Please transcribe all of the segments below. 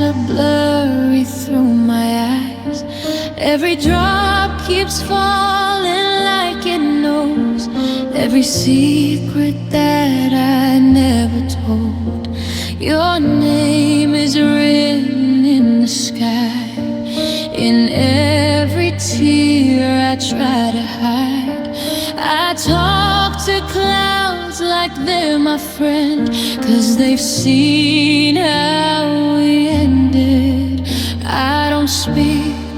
are blurry through my eyes. Every drop keeps falling like it knows every secret that I never told. Your name is written in the sky, in every tear I try to hide. I talk to clouds like they're my friend, 'cause they've seen how we ended. I don't speak,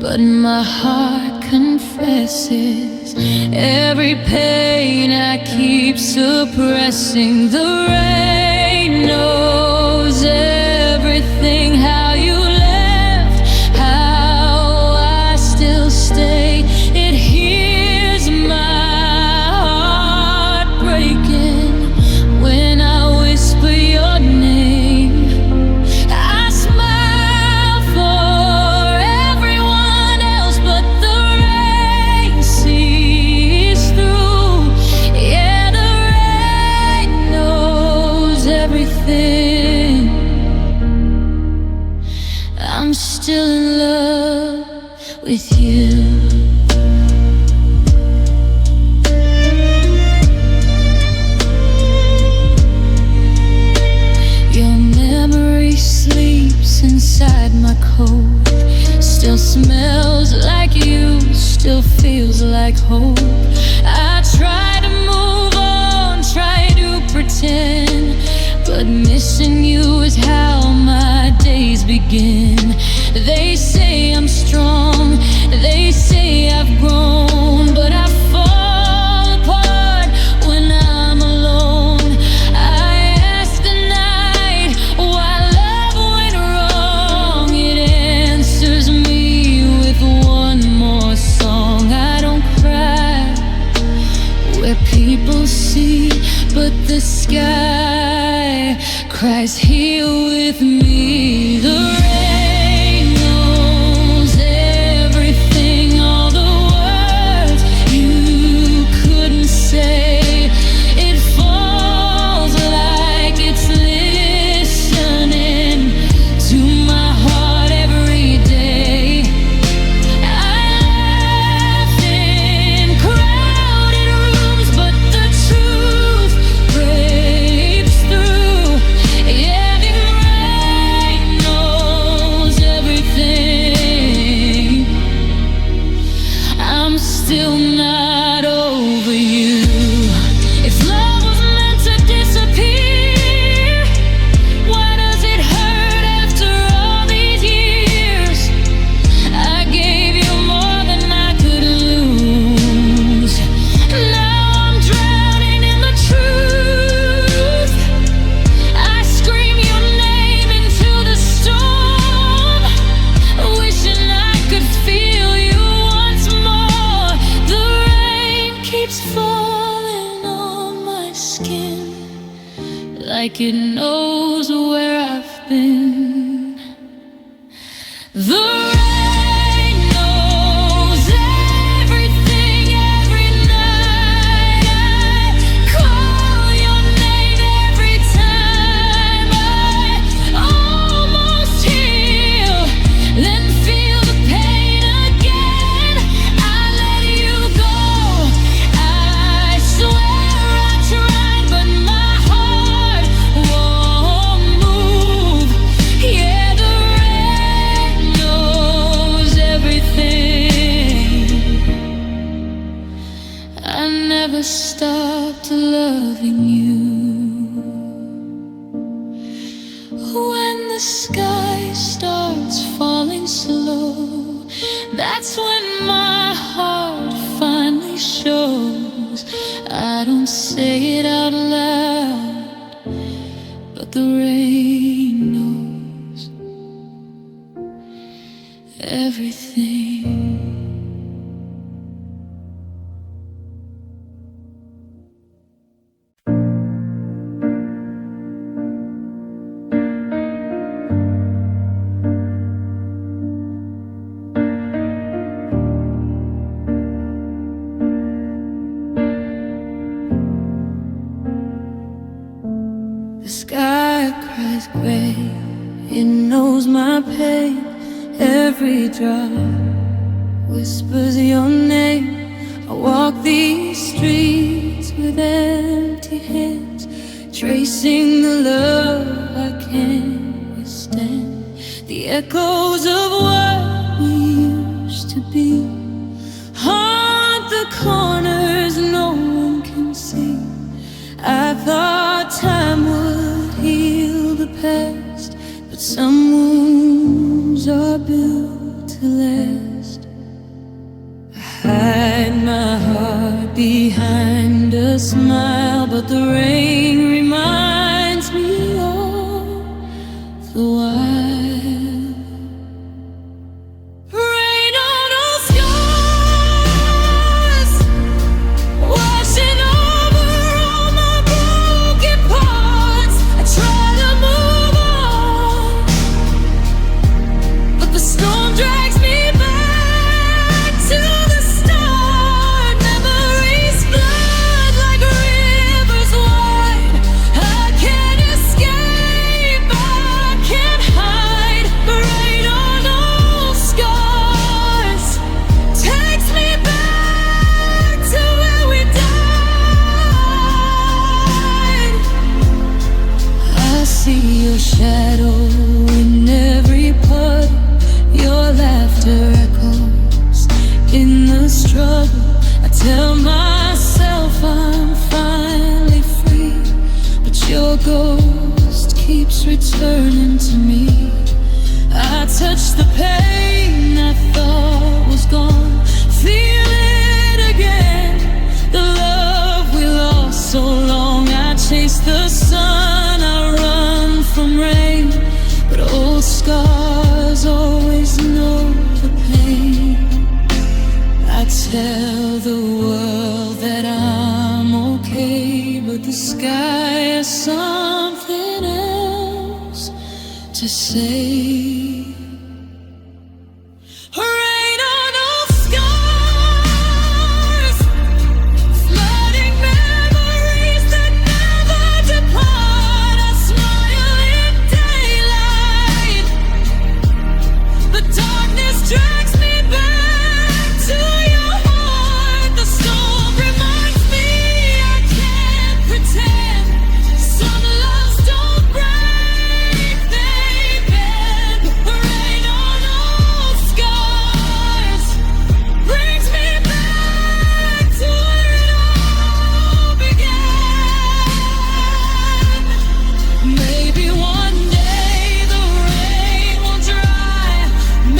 but my heart confesses every pain I keep suppressing. The rain knows everything, how you left, how I still stay. It hears my heart breaking when I whisper your name. I smile for everyone else, but the rain sees through. Yeah, the rain knows everything. I'm still in love with you. Your memory sleeps inside my coat, still smells like you, still feels like hope. I try to move on, try to pretend, but missing you is how my days begin. They say I'm strong, they say I've grown, but I fall apart when I'm alone. I ask the night why love went wrong. It answers me with one more song. I don't cry where people see, but the sky cries here with me. The rain knows everything, all the words you couldn't say. It falls like it's listening to my heart every day. I laugh in crowded rooms, but the truth breaks through. Yeah, the rain knows everything. I'm still not over you. If love was meant to disappear, why does it hurt after all these years? I gave you more than I could lose. Now I'm drowning in the truth. I scream your name into the storm, wishing I could feel you once more. The rain keeps falling on my skin, like it knows where I've been. The rain knows everything. Every night I call your name. Every time I almost heal, then feel the pain again. I let you go. I swear I tried, but my heart won't move. Yeah, the rain knows everything. I never stopped loving you. When the sky starts falling slow, that's when my heart finally shows. I don't say it out loud, but the rain knows everything. The sky cries gray It knows my pain, every drop whispers your name. I walk these streets with empty hands, tracing the love I can't withstand. The echoes of what we used to be haunt the corners no one can see. I thought time would heal the past, but some wounds are built to last. I hide my heart behind a smile, but the rain reminds me of the wild. Rain on all scars, washing over all my broken parts. I try to move on, but the storm drags me back to the start. Memories flood like rivers wide. I can't escape, I can't hide. The rain on old scars takes me back to where we died. I see your shadow in every puddle. Your laughter echoes in the struggle. I tell myself I'm finally free, but your ghost keeps returning to me. I touch the pain I thought was gone, feel it again. The love we lost so long. I chase the sun, I run from rain, but old scars always know the pain. I tell the world that I'm okay, but the sky has something else to say. Rain on old scars, flooding memories that never depart. I smile in daylight, the darkness drags me back to your heart. The storm reminds me I can't pretend. Some loves don't break, they bend. The rain on old scars brings me back to where it all began. Maybe one day the rain will dry.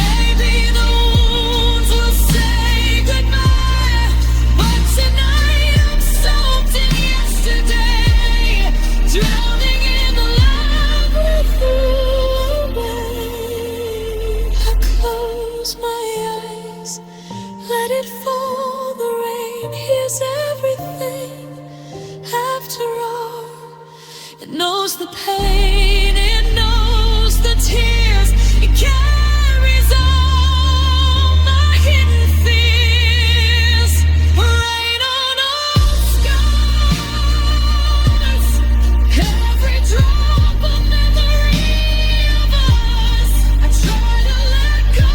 Maybe the wounds will say goodbye. But tonight I'm soaked in yesterday, drowning in the love we threw away. I close my eyes, let it fall. The rain hears everything. After all, it knows the pain, it knows the tears, it carries all my hidden fears. Rain on old scars, every drop a memory of us. I try to let go,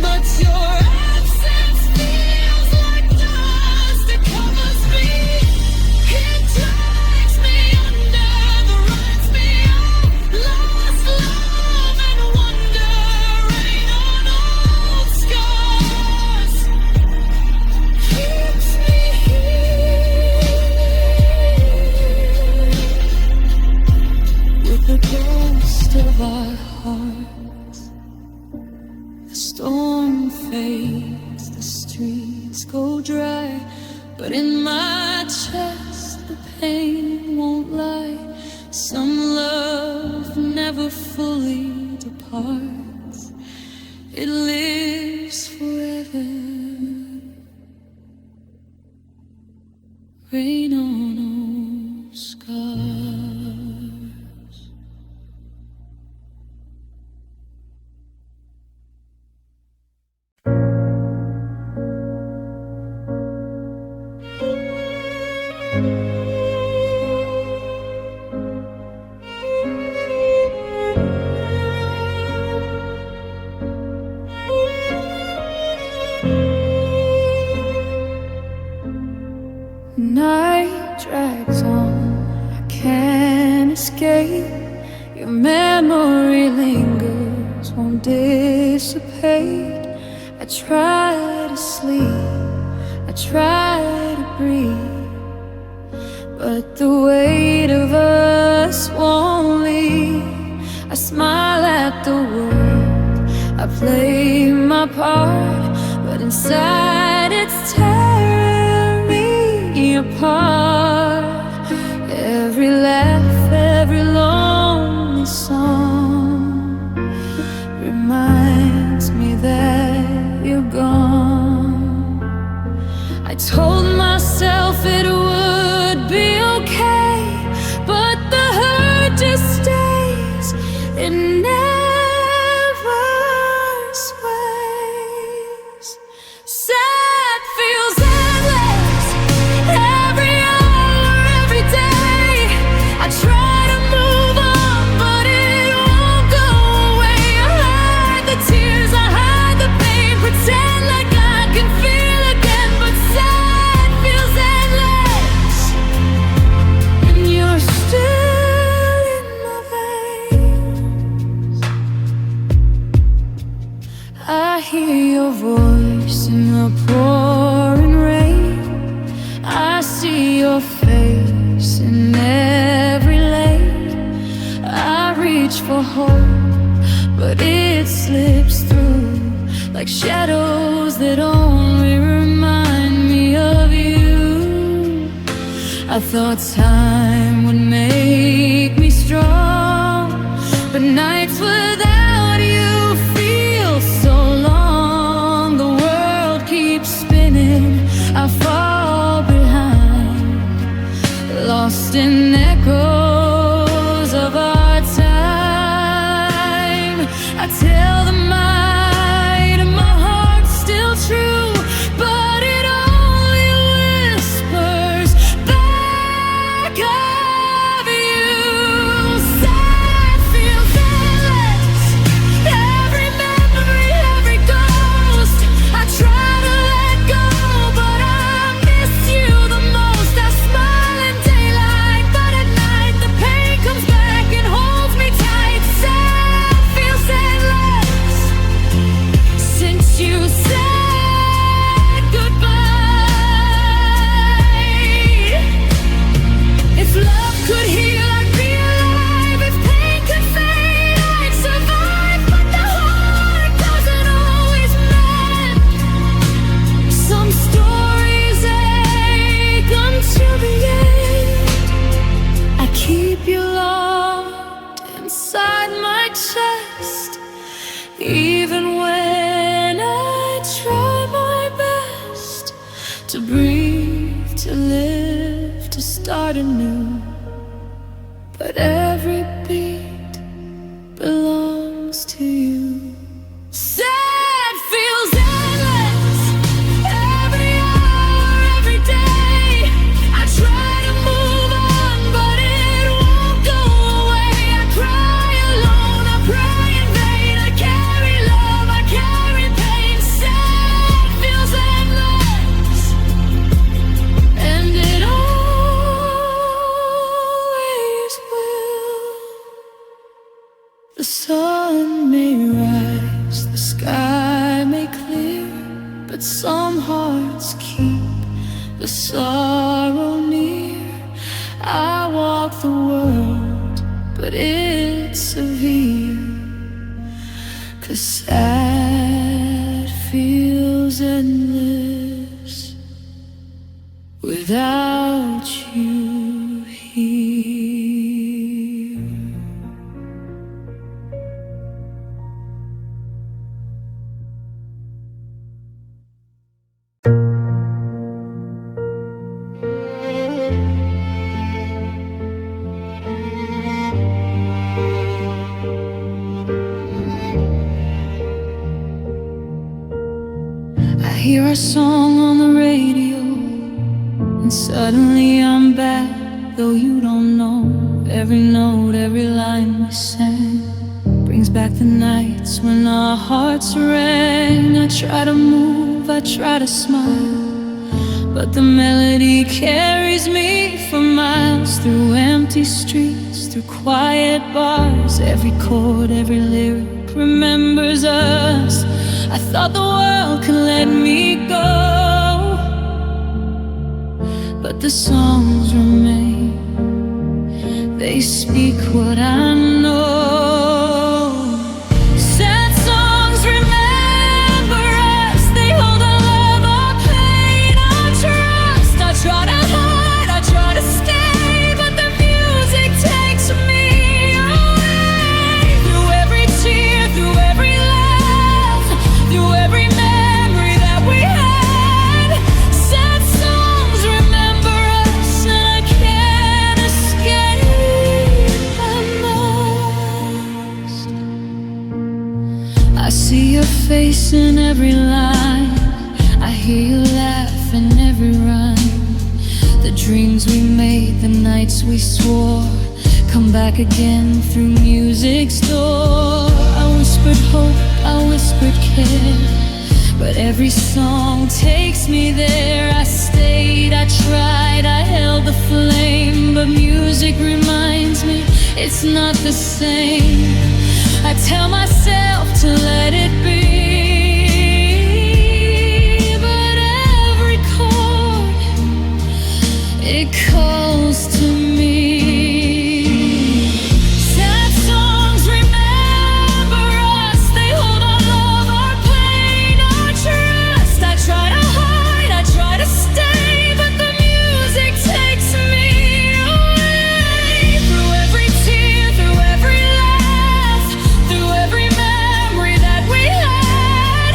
but your absence feels like dust. It covers me, it drags me under, reminds me of lost love and wonder. Rain on old scars keeps me here with the ghost of our hearts. The storm fades, the streets go dry, but in my chest the pain won't lie. Some love never fully departs, it lives forever. Rain on old scars. escape. Your memory lingers, won't dissipate. I try to sleep, I try to breathe, but the weight of us won't leave. I smile at the world, I play my part, but inside it's tearing me apart. Every laugh, every lonely song reminds me that you're gone. I told myself it would be okay, but the hurt just stays. It never sways. Sad feels endless, every hour, every day. I try to move on, but it won't go away. I hide the tears, I hide the pain, pretend like I can feel again, but sad feels endless, and you're still in my veins. I hear your voice in the pouring rain, I see your face in every lane. I reach for hope, but it slips through like shadows that only remind me of you. I thought time would make me strong, but nights without you feel so long. The world keeps spinning, I fall behind, lost in echoes of our time. I tell the might of my heart still true, but it only whispers back of you. Sad feels endless, every memory, every ghost. I try to let go, but I miss you the most. I smile in daylight, but at night the pain comes back and holds me tight. Sad feels endless, since you said goodbye. If love could heal, I'd be alive. If pain could fade, I'd survive. But the heart doesn't always mend. Some stories ache until the end. I keep you locked inside my chest, even when I try my best to breathe, to live, to start anew. But every beat belongs to you. Sad feels endless, every hour, every day. I try to move on, but it won't go away. I cry alone, I pray in vain. I carry love, I carry pain. Sad feels endless, and it always will. The sun may rise, the sky may clear, but some hearts keep the sorrow near. I walk the world, but it's severe, 'cause sad feels endless without you here. I hear our song on the radio, and suddenly I'm back, though you don't know. Every note, every line we sang brings back the nights when our hearts rang. I try to move, I try to smile, but the melody carries me for miles, through empty streets, through quiet bars. Every chord, every lyric remembers us. I thought the world could let me go, but the songs remain. They speak what I know. Sad songs remember us. They hold our love, our pain, our trust. I try to hide, I try to stay, but the music takes me away. Through every tear, through every laugh, through every memory that we had. Sad songs remember us, and I can't escape. I see your face in every line, I hear you laugh in every rhyme. The dreams we made, the nights we swore, come back again through music's door. I whispered hope, I whispered care, but every song takes me there. I stayed, I tried, I held the flame, but music reminds me it's not the same. I tell myself to let it be, but every chord, it calls to me. Sad songs remember us. They hold our love, our pain, our trust. I try to hide, I try to stay, but the music takes me away. Through every tear, through every laugh, through every memory that we had.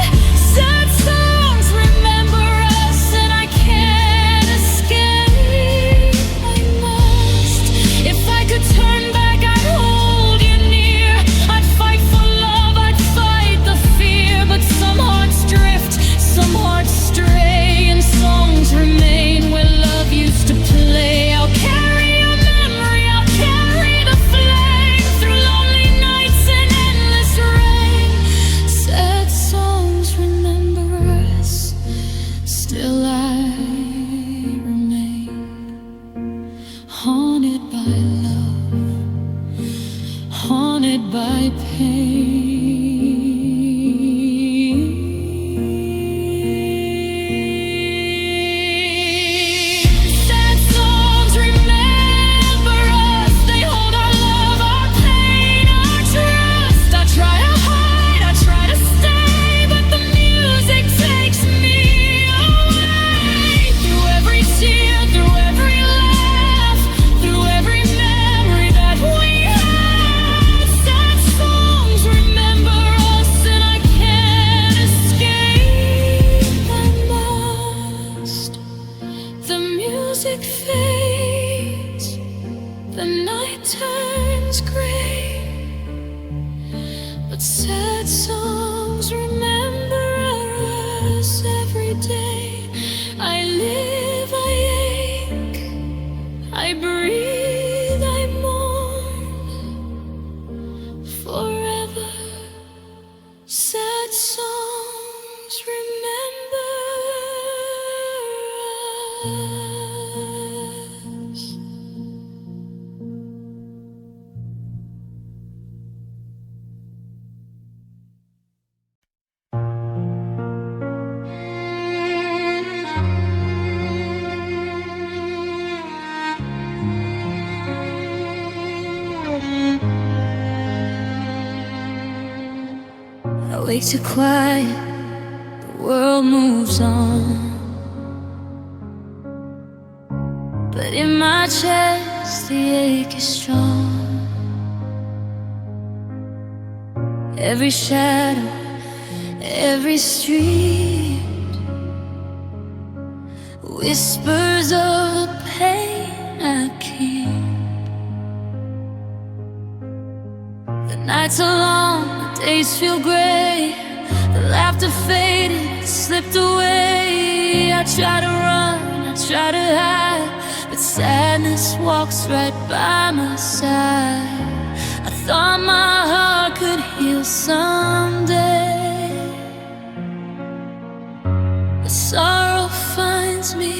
Sad songs remember us, and I can't escape. I must. If I could turn back, I'd hold you near. I'd fight for love, I'd fight the fear. But some hearts drift, some hearts stray, and songs remain where love used to play. I'll carry your memory, I'll carry the flame, through lonely nights and endless rain. Sad songs remember us, still I remain haunted by love, haunted by pain. Sad songs remember us. They hold our love, our pain, our trust. I try to hide, I try to stay, but the music takes me away. Through every tear, through every laugh, through every memory that we had. Sad songs remember us, and I can't escape. I must. The music fades, the night turns gray, but sad songs remember us every day. I live, I ache, I breathe, I mourn forever. Sad songs remember us. I wake to quiet, the world moves on, but in my chest the ache is strong. Every shadow, every street whispers of the pain I keep. The nights are long, the days feel gray, the laughter faded, slipped away. I try to run, I try to hide, but sadness walks right by my side. I thought my heart could heal someday, but sorrow finds me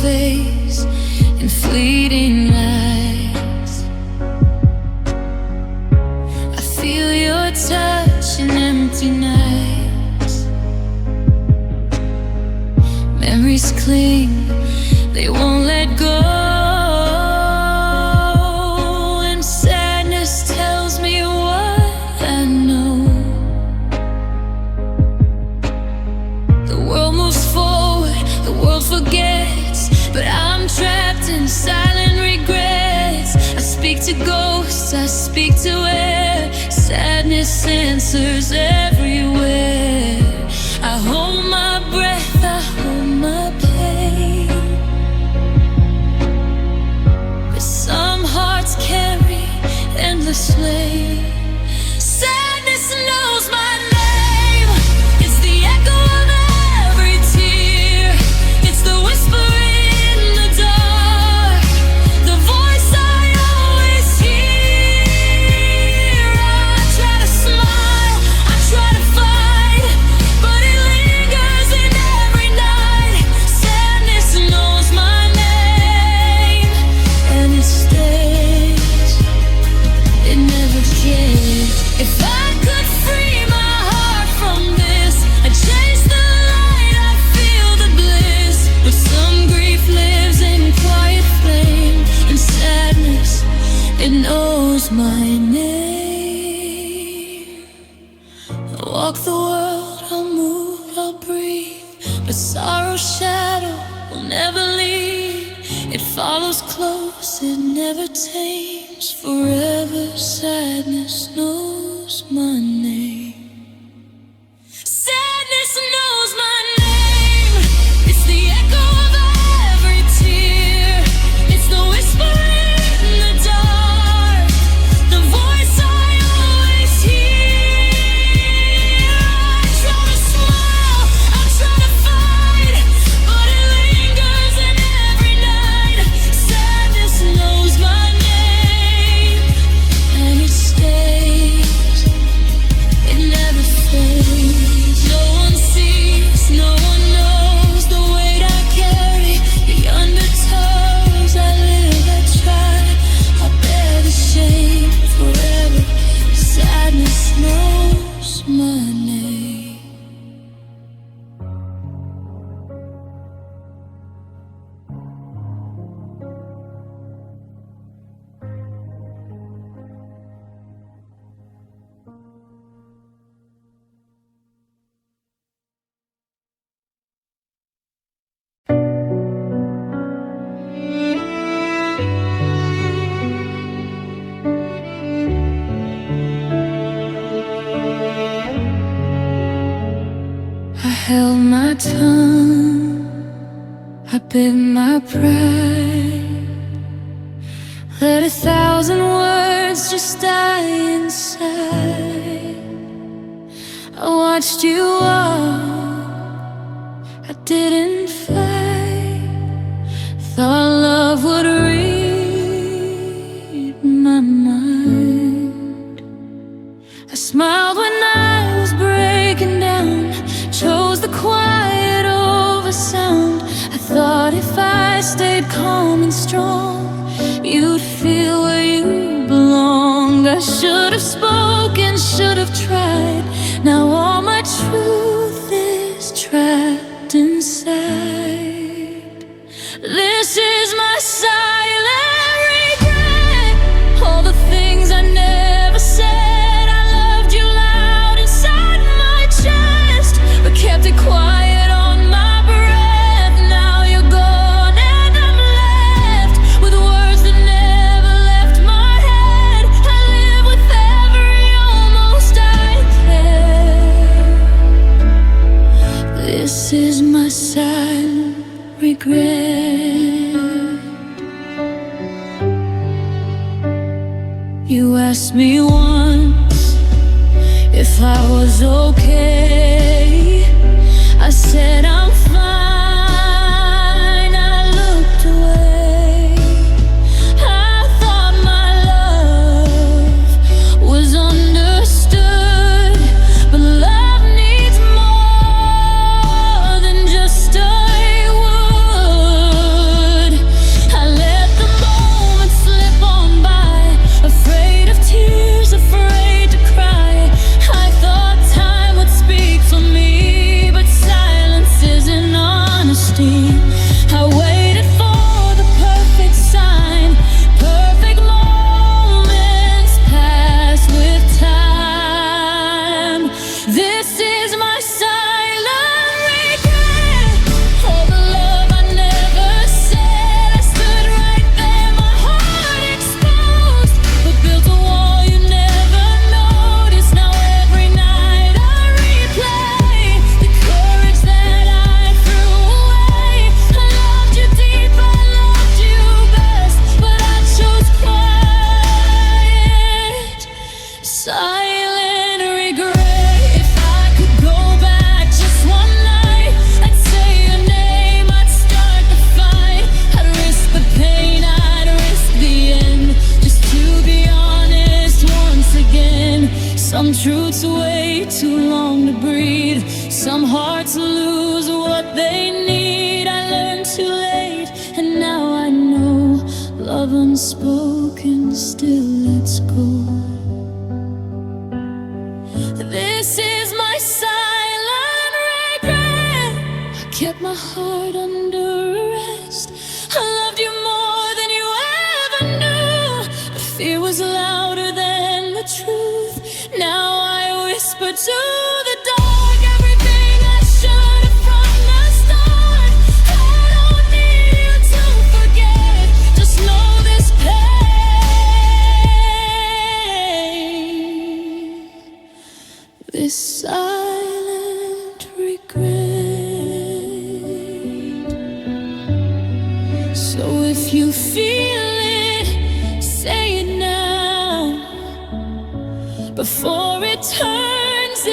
face in fleeting lights. I feel your touch in empty nights. Memories cling, they won't let go. And sadness tells me what I know. The world moves forward, the world forgets, but I'm trapped in silent regrets. I speak to ghosts, I speak to air. Sadness answers everywhere. I hold my breath, I hold my pain. But some hearts carry endless weight. Sadness knows my name. It's the echo of every tear. It's the whisper in the dark, the voice I always hear. I try to smile, I try to fight, but it lingers in every night. Sadness knows my name, and it stays, it never changes. If I could free my heart from this, I'd chase the light, I feel the bliss. But some grief lives in quiet flame, and sadness, it knows my name. I'll walk the world, I'll move, I'll breathe, but sorrow's shadow will never leave. It follows close, it never tames. Forever sadness knows my name. Sadness knows my name. It's the echo of every tear. It's the whisper in the dark, the voice I always hear. I try to smile, I try to fight, but it lingers in every night. Sadness knows my name, and it stays, it never fades. No one sees, no one knows the weight I carry, the undertows. I live, I try, I bear the shame forever. Sadness knows my name. I held my tongue, I bit my pride, let 1,000 words just die inside. I watched you walk, I didn't fight. Thought love would read my mind. I smiled when I was breaking down, chose the quiet over sound. I thought if I stayed calm and strong, you'd feel where you belonged. I should have spoken, should have tried. Now all my truth is trapped inside. This is my silent regret. All the things I never said. I loved you loud inside my chest, but kept it quiet on my breath. Now you're gone and I'm left with words that never left my head. I live with every almost I care. This is my silent regret. You asked me once if I was okay. I said I'm fine. I looked away. I thought my love was understood, but love needs more than just a word. love unspoken, still let's go. This is my silent regret. I kept my heart under arrest. I loved you more than you ever knew, but fear was louder than the truth. Now I whisper to the dark everything I should have from the start. I don't need you to forget, just know this pain, this silent regret. So if you feel it, say it now, before it turns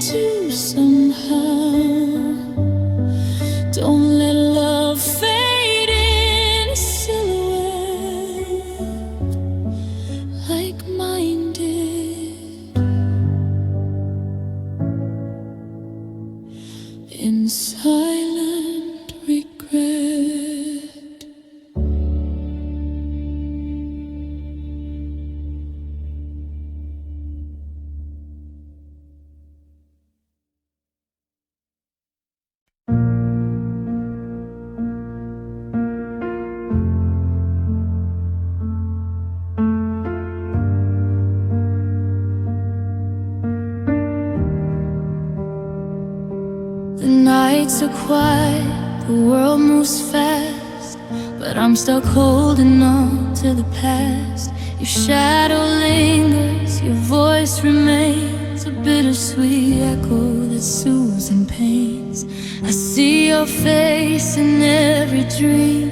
into somehow. Don't let love fade in silhouette like mine did, in silent regret. The nights are quiet, the world moves fast, but I'm stuck holding on to the past. Your shadow lingers, your voice remains, a bittersweet echo that soothes and pains. I see your face in every dream,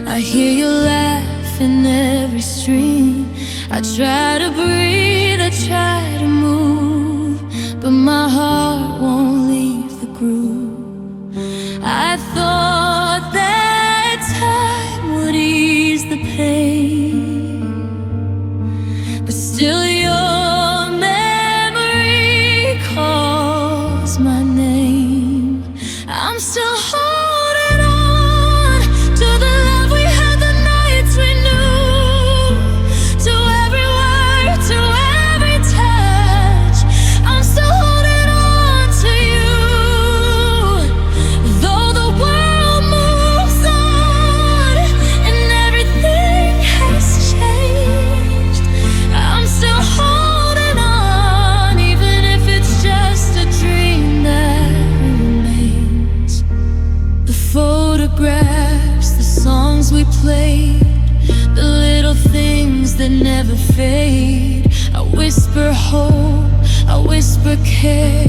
I hear you laugh in every stream. I try to breathe, I try to move, but my heart won't leave the groove. I thought that time would ease the pain, but still your memory calls my name. I'm still holding on to the love we had, the nights we knew, to every word, to every touch. I'm still holding on to you, though the world moves on and everything has changed. I'm still holding on, even if it's just a dream that remains. The photographs, the songs we played, the little things that never fade. I whisper hope, I whisper care,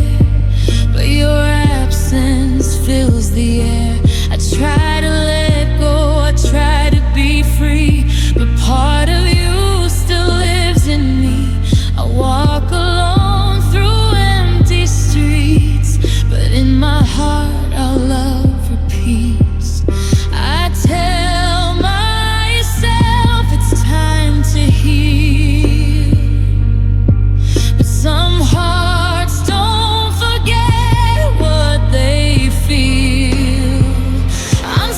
but your absence fills the air. I try to let go, I try to be free, but part of you still lives in me. I walk alone through empty streets, but in my heart our love repeats. I tell myself it's time to heal, but some hearts don't forget what they feel. I'm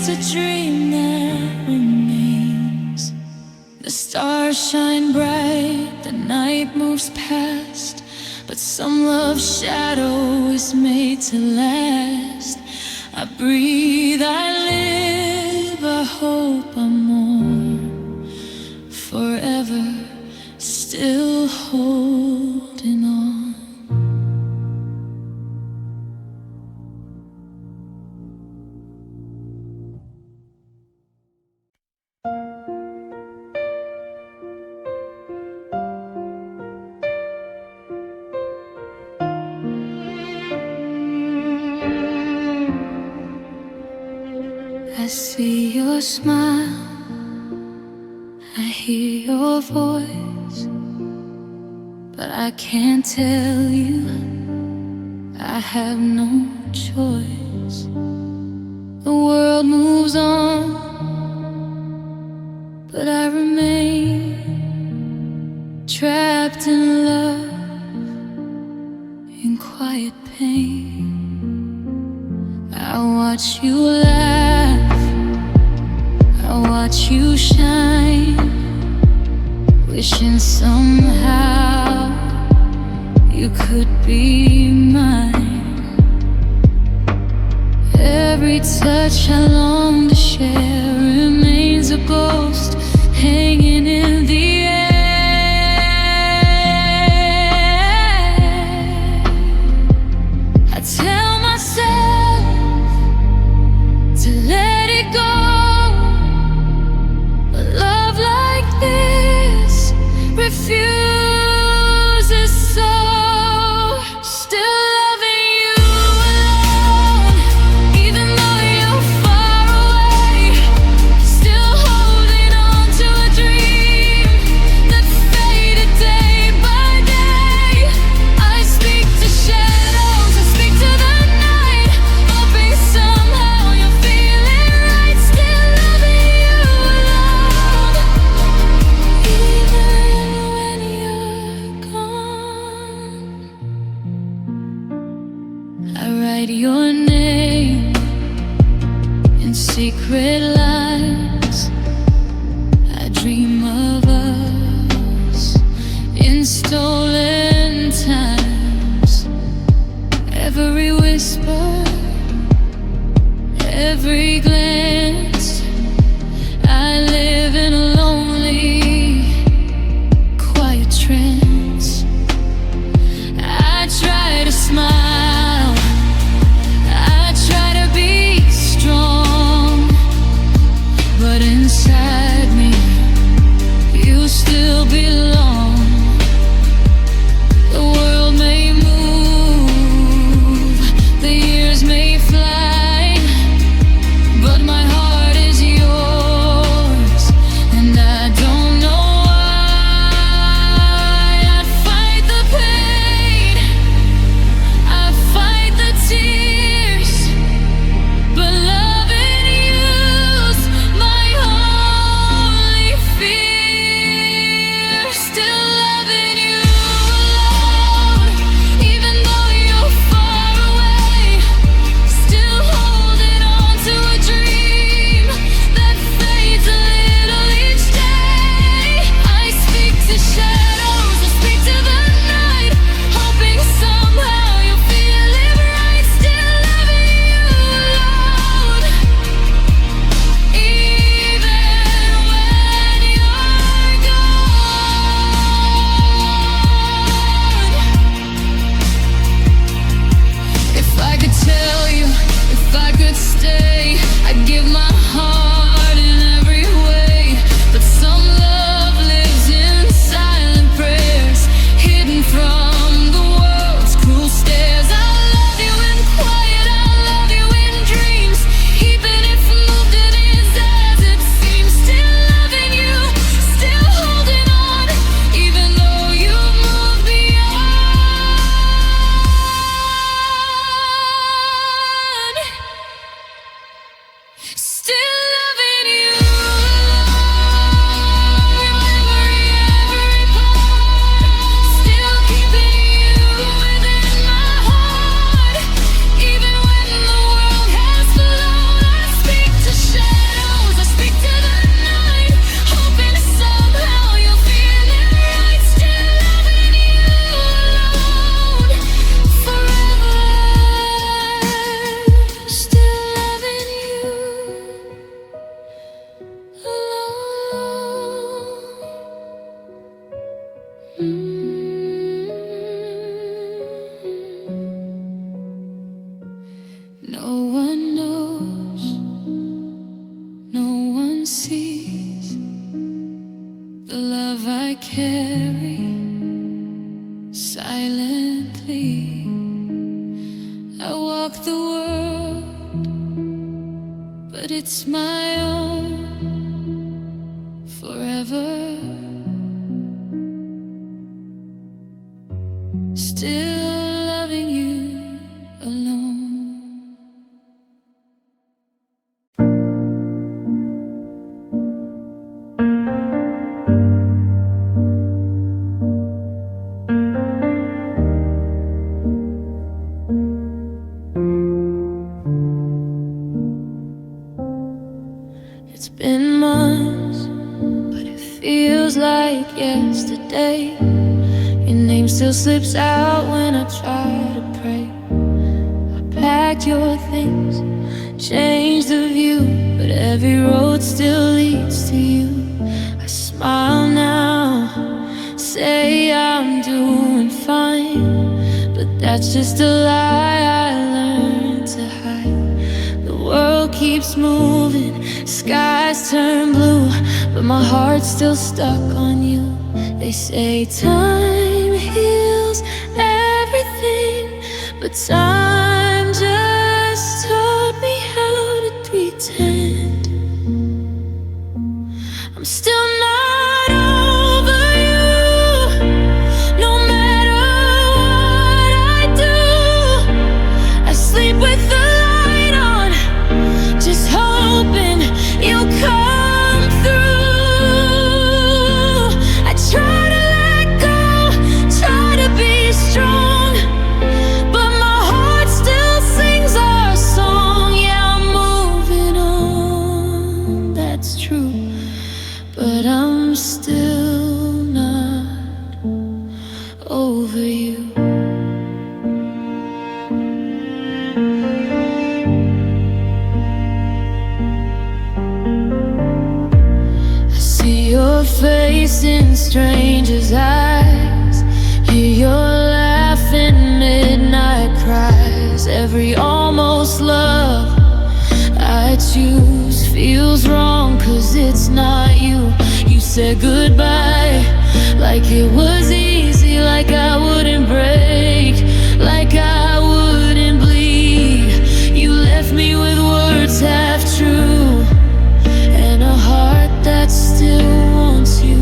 just a dream that remains. The stars shine bright, the night moves past, but some love's shadow is made to last. I breathe, I live, I hope I'm more, forever still holding on. I see your smile, I hear your voice, but I can't tell you I have no choice. The world moves on, but I remain trapped in love, in quiet pain. I watch you laugh, I watch you shine, wishing somehow you could be mine. Every touch I long to share remains a ghost hanging in the air. I tell myself to let it go, but love like this refuses, so still loving you alone, even though you're far away, still holding on to a dream that faded day by day. I speak to shadows, I speak to the night, hoping somehow you'll feel it right, still loving you alone, even when you're gone. I write your name in secret lines, I dream of us in stolen times. Every whisper, every glance, I live in a lonely, quiet trance. I try to smile, I try to be strong, but inside me you still belong. The world may move, the years may fly, but my heart is yours, and I don't know why. I fight the pain, I fight the tears, but loving you's my only fear. Still loving you alone, even though you're far away, still holding on to a dream that fades a little each day. I speak to shadows, I speak to the night, hoping somehow you'll feel it right, still loving you alone, even when you're gone. If I could tell you, if I could stay, I'd give my heart in every way, but some love lives in silent prayers, hidden from the world's cruel stares. I love you in quiet, I love you in dreams, even if moved it is as it seems, still loving you, still holding on, even though you've moved beyond. Still loving you alone, remembering every part, still keeping you within my heart, even when the world has flown. I speak to shadows, one sees the love I carry silently. I walk the world, but it's my own forever. Still loving you alone. It's been months, but it feels like yesterday. Your name still slips out when I try to pray. I packed your things, changed the view, but every road still leads to you. I smile now, say I'm doing fine, but that's just a lie I learned to hide. The world keeps moving, skies turn blue, but my heart's still stuck on you. They say time heals everything, but time just taught me how to pretend. I'm still not over you, no matter what I do. I sleep with the light on, just hoping you'll come through. I try to let go, try to be strong, but my heart still sings our song. Yeah, I'm moving on, that's true, but I'm still not over you. I see your face in strangers' eyes, hear your laugh in midnight cries. Every almost love I choose feels wrong, 'cause it's not you. You said goodbye like it was easy, like I wouldn't break, like I wouldn't bleed. You left me with words half true and a heart that still wants you.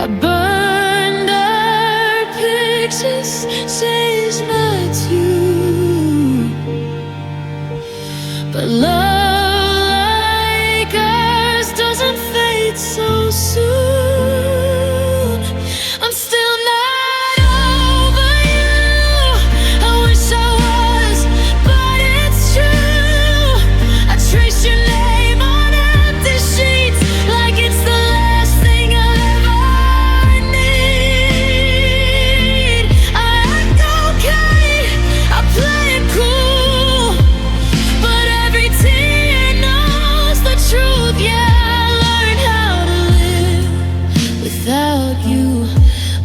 I burned our pictures, changed my tune, but love like ours doesn't fade so soon. I'm still not over you, I wish I was, but it's true. I trace your name on empty sheets, like it's the last thing I'll ever need. I act okay, I play it cool, but every tear knows the truth. Yeah, I learned how to live without you,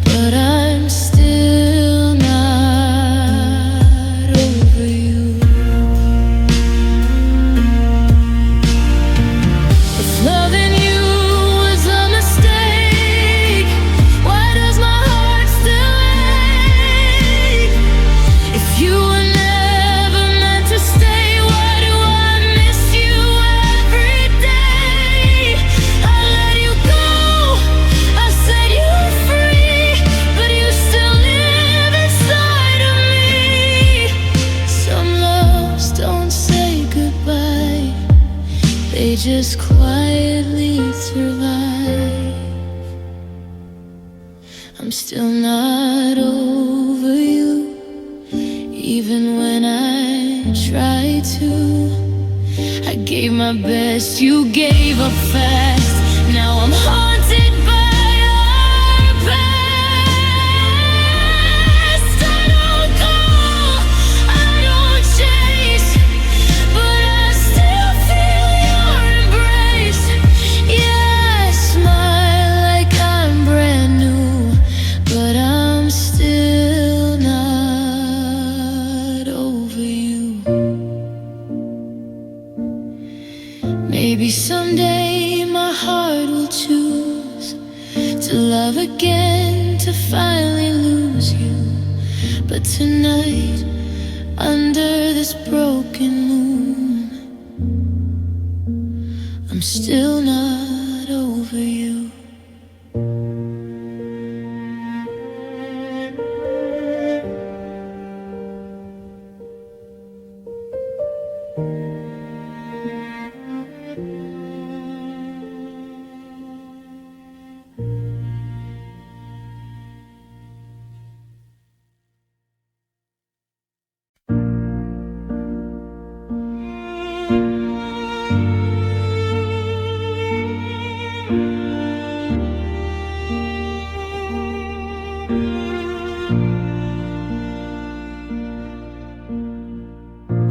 but I'm still not over you. If loving you was a mistake, why does my heart still ache? If you were never meant to stay, why do I miss you every day? I let you go, I set you free, but you still live inside of me. Some loves don't say goodbye, they just quietly survive. I'm still not over you, even when I try to. I gave my best, you gave up fast. Now I'm haunted by our past. I don't call, I don't chase, but I still feel your embrace. Yeah, I smile like I'm brand new, but I'm still not over you. Maybe someday my heart will choose to love again, to finally lose you. But tonight, under this broken moon, I'm still not over you.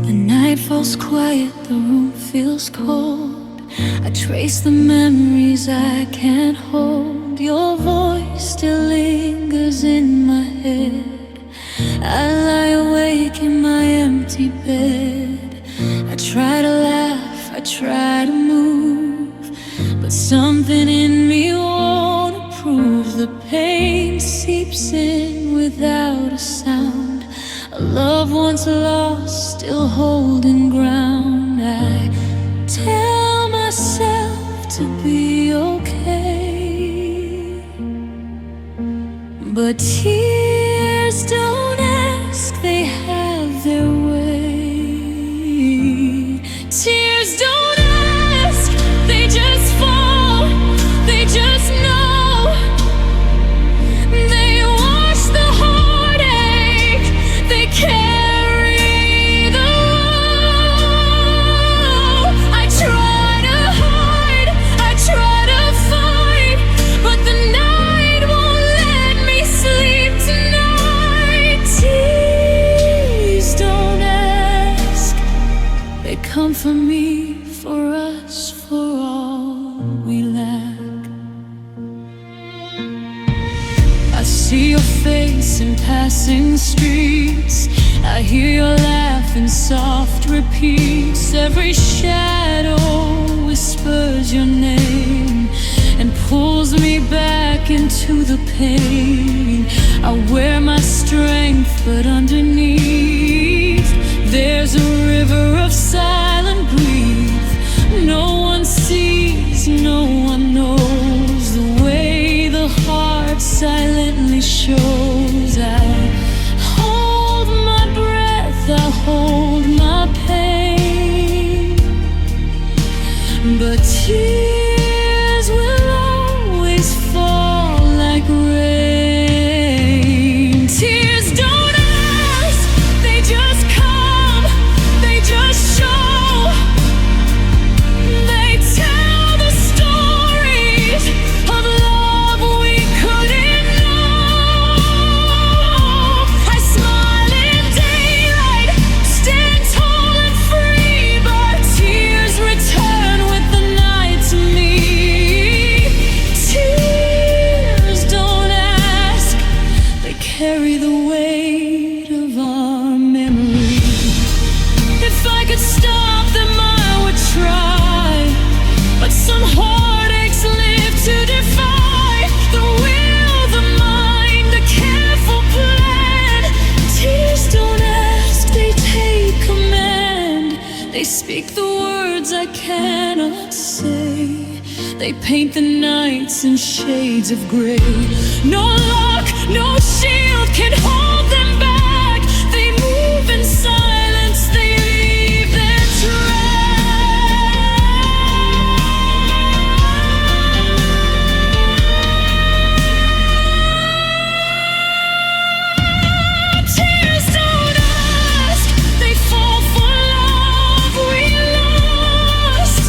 The night falls quiet, the room feels cold. I trace the memories I can't hold. Your voice still lingers in my head. I lie awake in my empty bed. I try to laugh, I try to move, but something in me won't approve. The pain seeps in without a sound. A love once lost, still holding ground. I tell myself to be okay, but tears don't ask, they have their way. Tears don't ask, they just fall, they just know. They wash the heartache, they carry the woe. I try to hide, I try to fight, but the night won't let me sleep tonight. Tears don't ask, they come for me, for us, for all we lack. I see your face in passing streets. I hear your laugh in soft repeats. Every shadow whispers your name and pulls me back into the pain. I wear my strength, but underneath there's a river of silent grief. No one sees, no one knows the way the heart silently shows. I hold my breath, I hold my pain, but tears will always fall like rain. Tears don't ask, they just come, they just show. They tell the stories of love we couldn't know. I smile in daylight, stand tall and free, but tears return with the night to me. Tears don't ask, they carry the weight of our memory. If I could stop them, I would try, but some heartaches live to defy the will, the mind, a careful plan. Tears don't ask, they take command. They speak the words I cannot say. They paint the nights in shades of gray. No lock, no shield can hold them back. They move in silence, they leave their track. Tears don't ask, they fall for love we lost.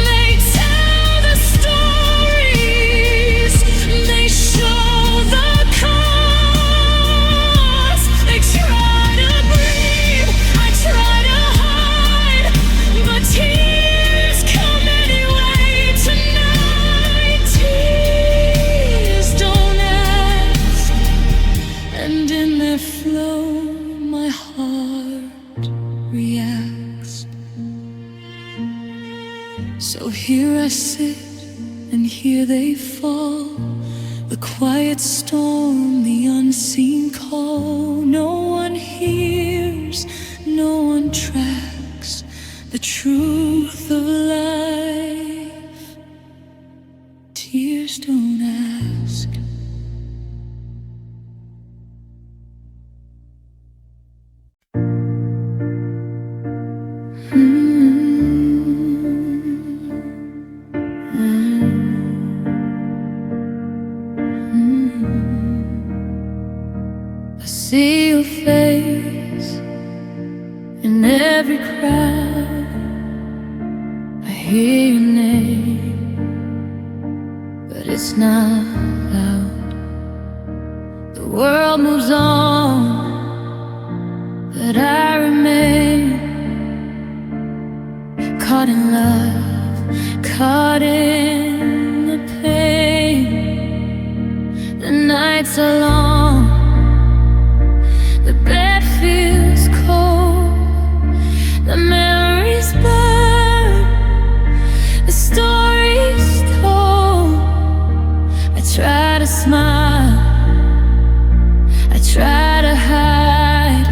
They tell the stories, they show the cost. So here I sit and here they fall, the quiet storm, the unseen call. No one hears, no one tracks the truth of life. Tears don't ask. I see your face in every crowd. I hear your name, but it's not loud. The world moves on, but I remain caught in love, caught in the pain. The nights are long, the bed feels cold, the memories burn, the stories told. I try to smile, I try to hide,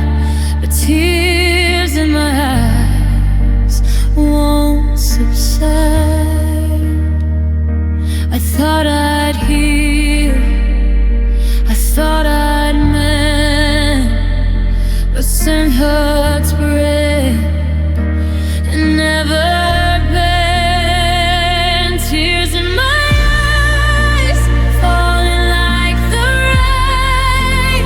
but tears in my eyes won't subside. I thought I'd heal, I thought I'd mend, but some hurts break and never bend. Tears in my eyes, falling like the rain.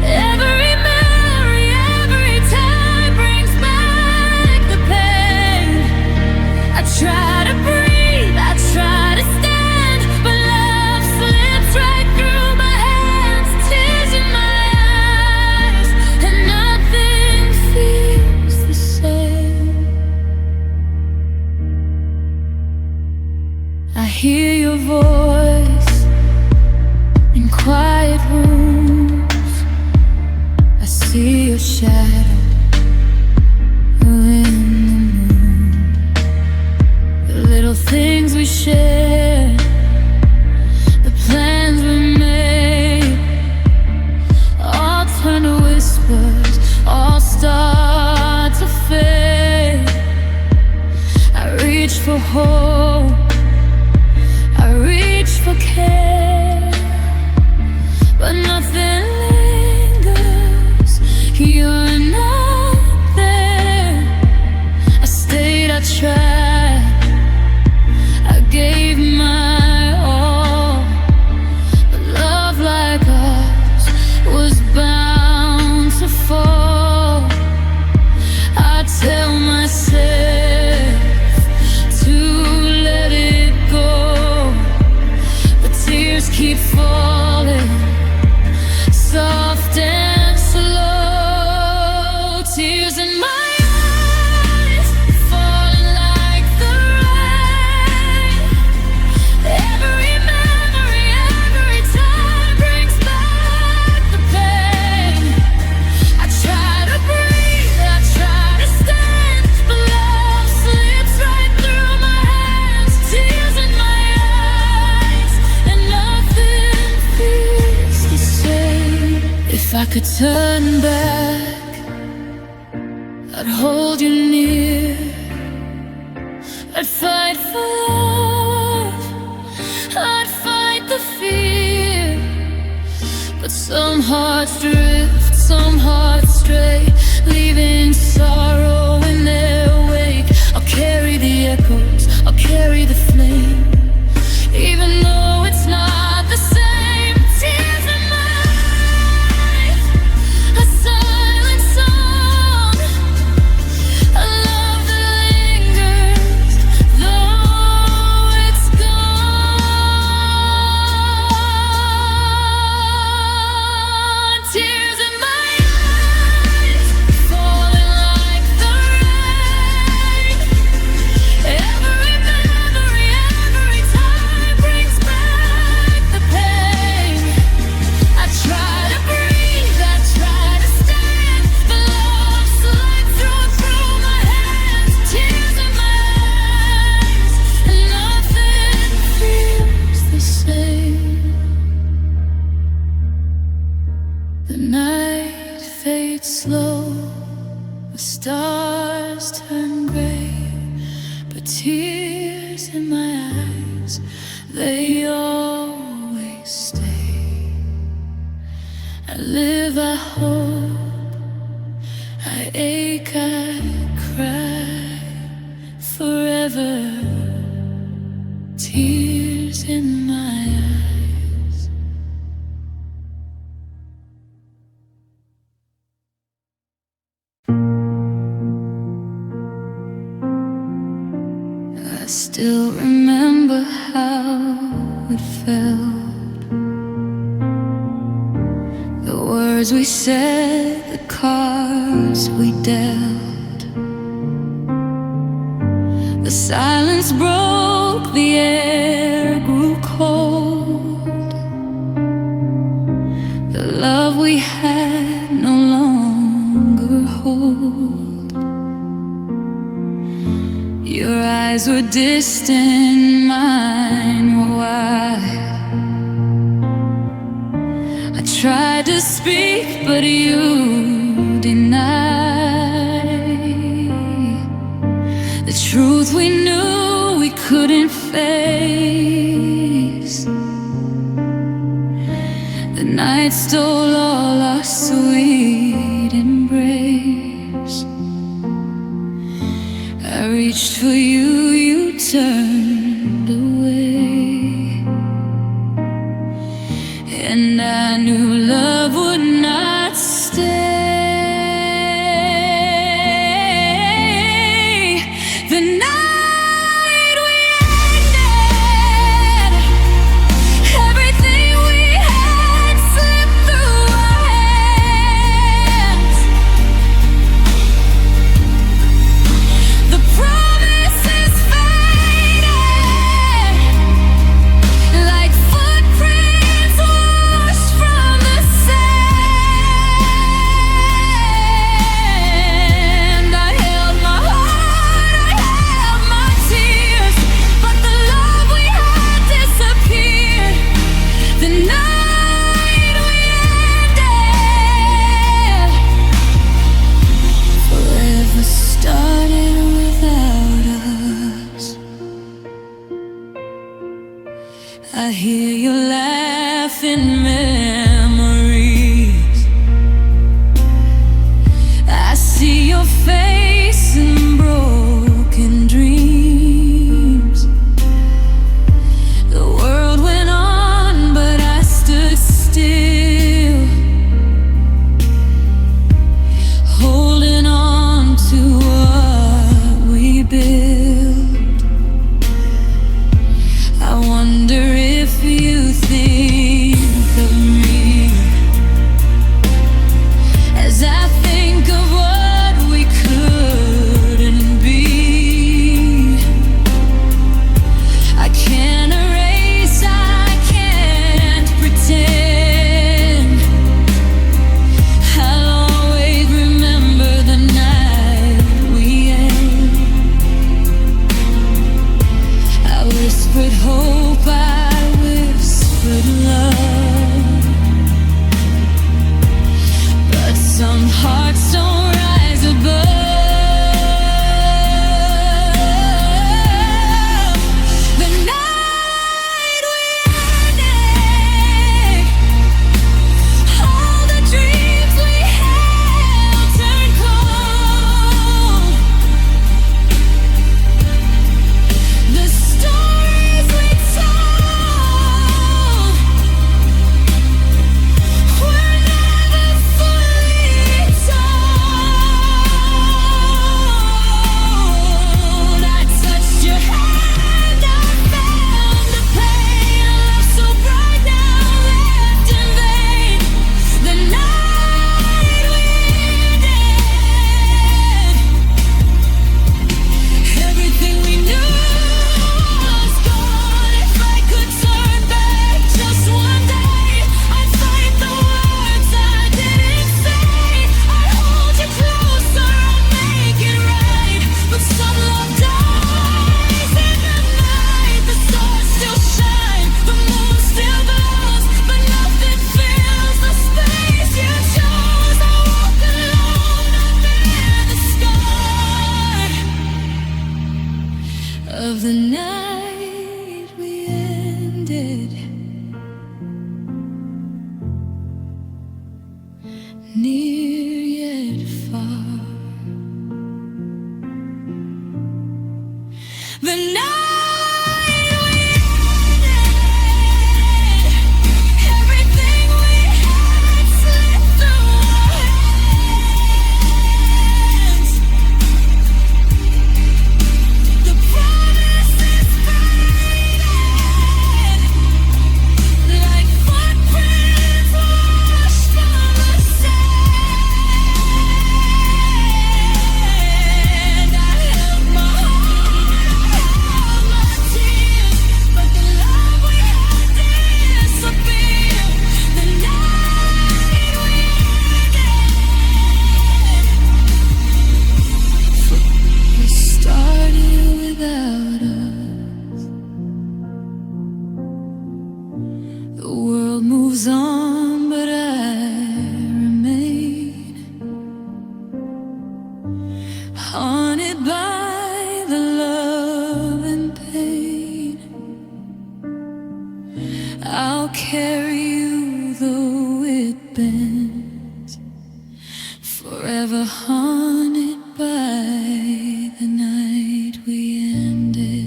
Every memory, every time brings back the pain. I try to breathe, I try to stand, but love slips right through my hands. Tears in my eyes, and nothing feels the same. I hear your voice in quiet rooms. I see your shadow in the moon. The little things we shared, the plans we made, all turn to whispers, all start to fade. I reach for hope, I reach for care, but nothing lingers. You're not there. I stayed, I tried, I gave my all, but love like ours was bound to fall. I tell myself to let it go, but tears keep falling, soft and slow. Tears in my eyes, falling like the rain. Every memory, every time brings back the pain. I try to breathe, I try to stand, but love slips right through my hands. Tears in my eyes, and nothing feels the same. If I could turn back, I'd hold you near, I'd fight for love, I'd fight the fear. But some hearts drift, some hearts stray, leaving sorrow in their wake. I'll carry the echoes, I'll carry the flame, even though it's not the same. Tears in my eyes, a silent song, a love that lingers, though it's gone. Tears in my eyes, falling like the rain. Every memory, tears in my eyes, they always stay. I live, I hope, I ache, I cry forever. Tears in my eyes. I still remember how it felt, the words we said, the cards we dealt. The silence broke, the air grew cold. The love we had no longer hold. Your eyes were distant, mine were wide. I tried to speak, but you denied the truth we knew we couldn't face. The night stole all our sweet embrace. I reached for you, you turned away, and I knew love would not stay. The night we ended, everything we had slipped through our hands. The promises faded like footprints washed from the sand. I held my heart, I held my tears, but the love we had disappeared. The night we ended, forever started without us. I hear you laughing memories. I see your face in broken dreams. The world went on, but I stood still, holding on to what we built. I wonder if you think of me as I think of what we couldn't be. I can't erase, I can't pretend. I'll always remember the night we ended. of the night we ended. Near yet far. The night we ended, everything we had slipped through our hands. The promises faded, like footprints washed on the sand. I held my heart, my tears, but the love we had disappeared. The night we ended, it started without us. The world moves on, but I remain haunted by the love and pain. I'll carry you though it bends, forever haunted by the night we ended.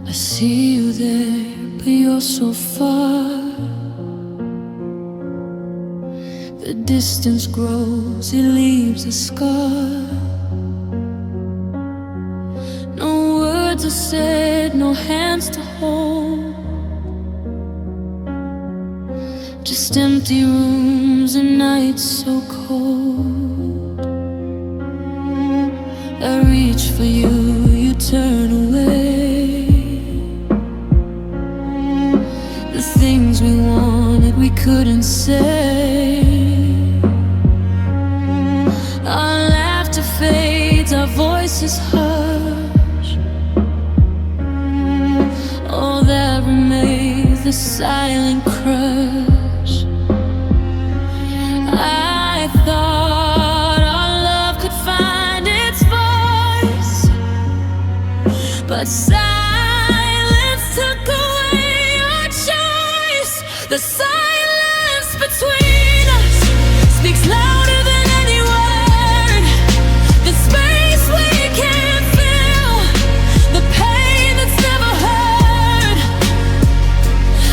I see you there, but you're so far. The distance grows, it leaves a scar. No words are said, no hands to hold, just empty rooms and nights so cold. I reach for you, you turn away. The things we wanted we couldn't say. Our laughter fades, our voices hush. All that remains, the silent crush. I thought our love could find its voice, but silence took away our choice. The silence between us speaks louder than any word. The space we can't fill, the pain that's never heard.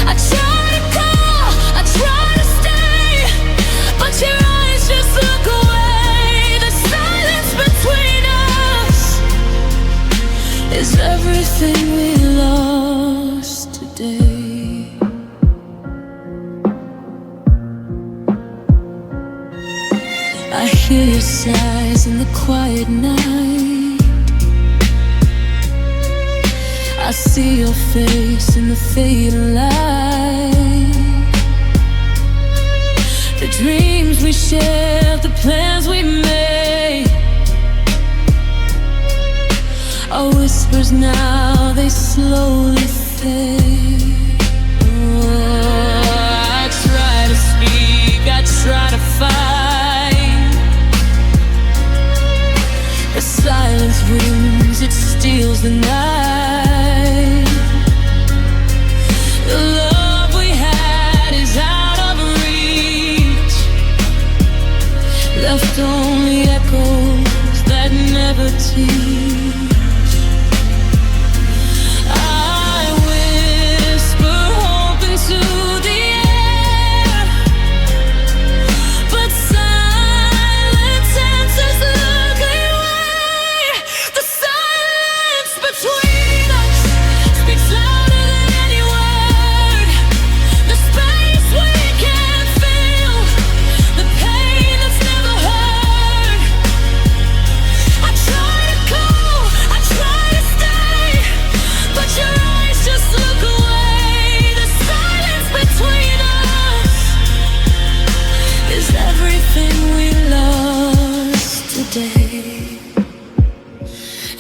I try to call, I try to stay, but your eyes just look away. The silence between us is everything we lost today. I hear your sighs in the quiet night. I see your face in the fading light. The dreams we shared, the plans we made are whispers now, they slowly fade. Oh, I try to speak, I try to fight. The silence rings, it steals the night. The love we had is out of reach, left only echoes that never teach. I whisper hope into the air, but silence answers ugly way. The silence between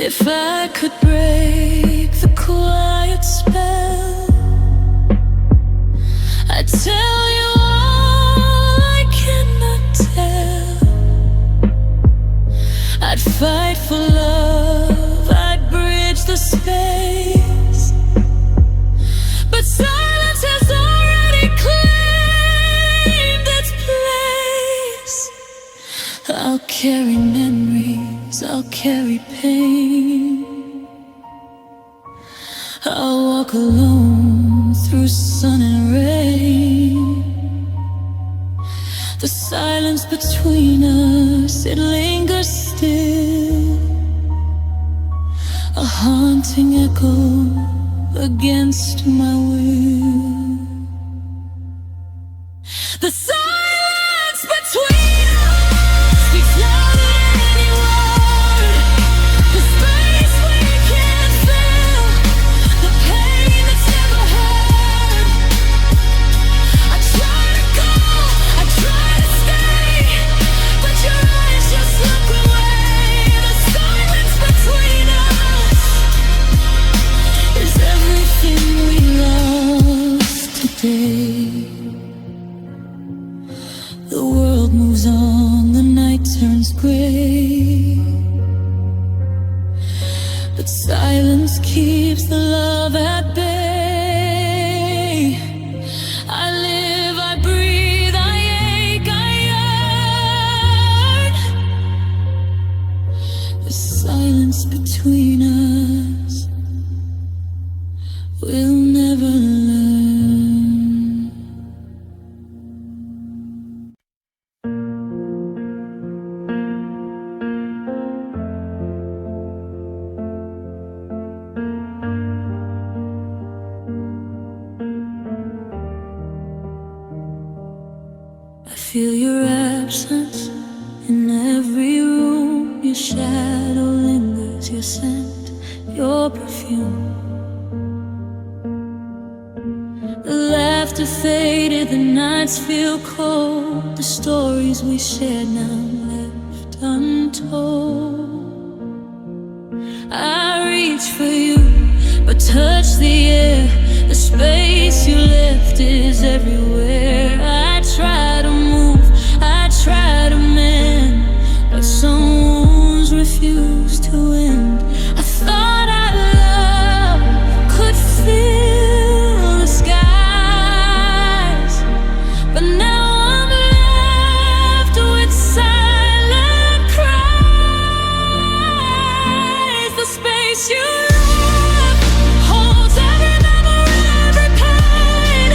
If I could break the quiet spell, I'd tell you all I cannot tell. I'd fight for love, I'd bridge the space, but silence has already claimed its place. I'll carry memories, I'll carry pain. I'll walk alone through sun and rain. The silence between us, it lingers still, a haunting echo against my will. The silence between us speaks louder than any word. The space we can't fill, the pain that's never heard. I try to go, I try to stay, but your eyes just look away. The silence between us is everything we lost today. The world moves on, the night turns gray, but silence keeps the love at bay. I live, I breathe, I ache, I yearn. The silence between us will never learn. I feel your absence in every room. Your shadow lingers, your scent, your perfume. The laughter faded, the nights feel cold. The stories we shared now left untold. I reach for you, but touch the air. The space you left is everywhere. I try to move, I try to mend, but some wounds refuse to end. I thought our love could fill the skies, but now I'm left with silent cries. The space you left holds every memory, every pain.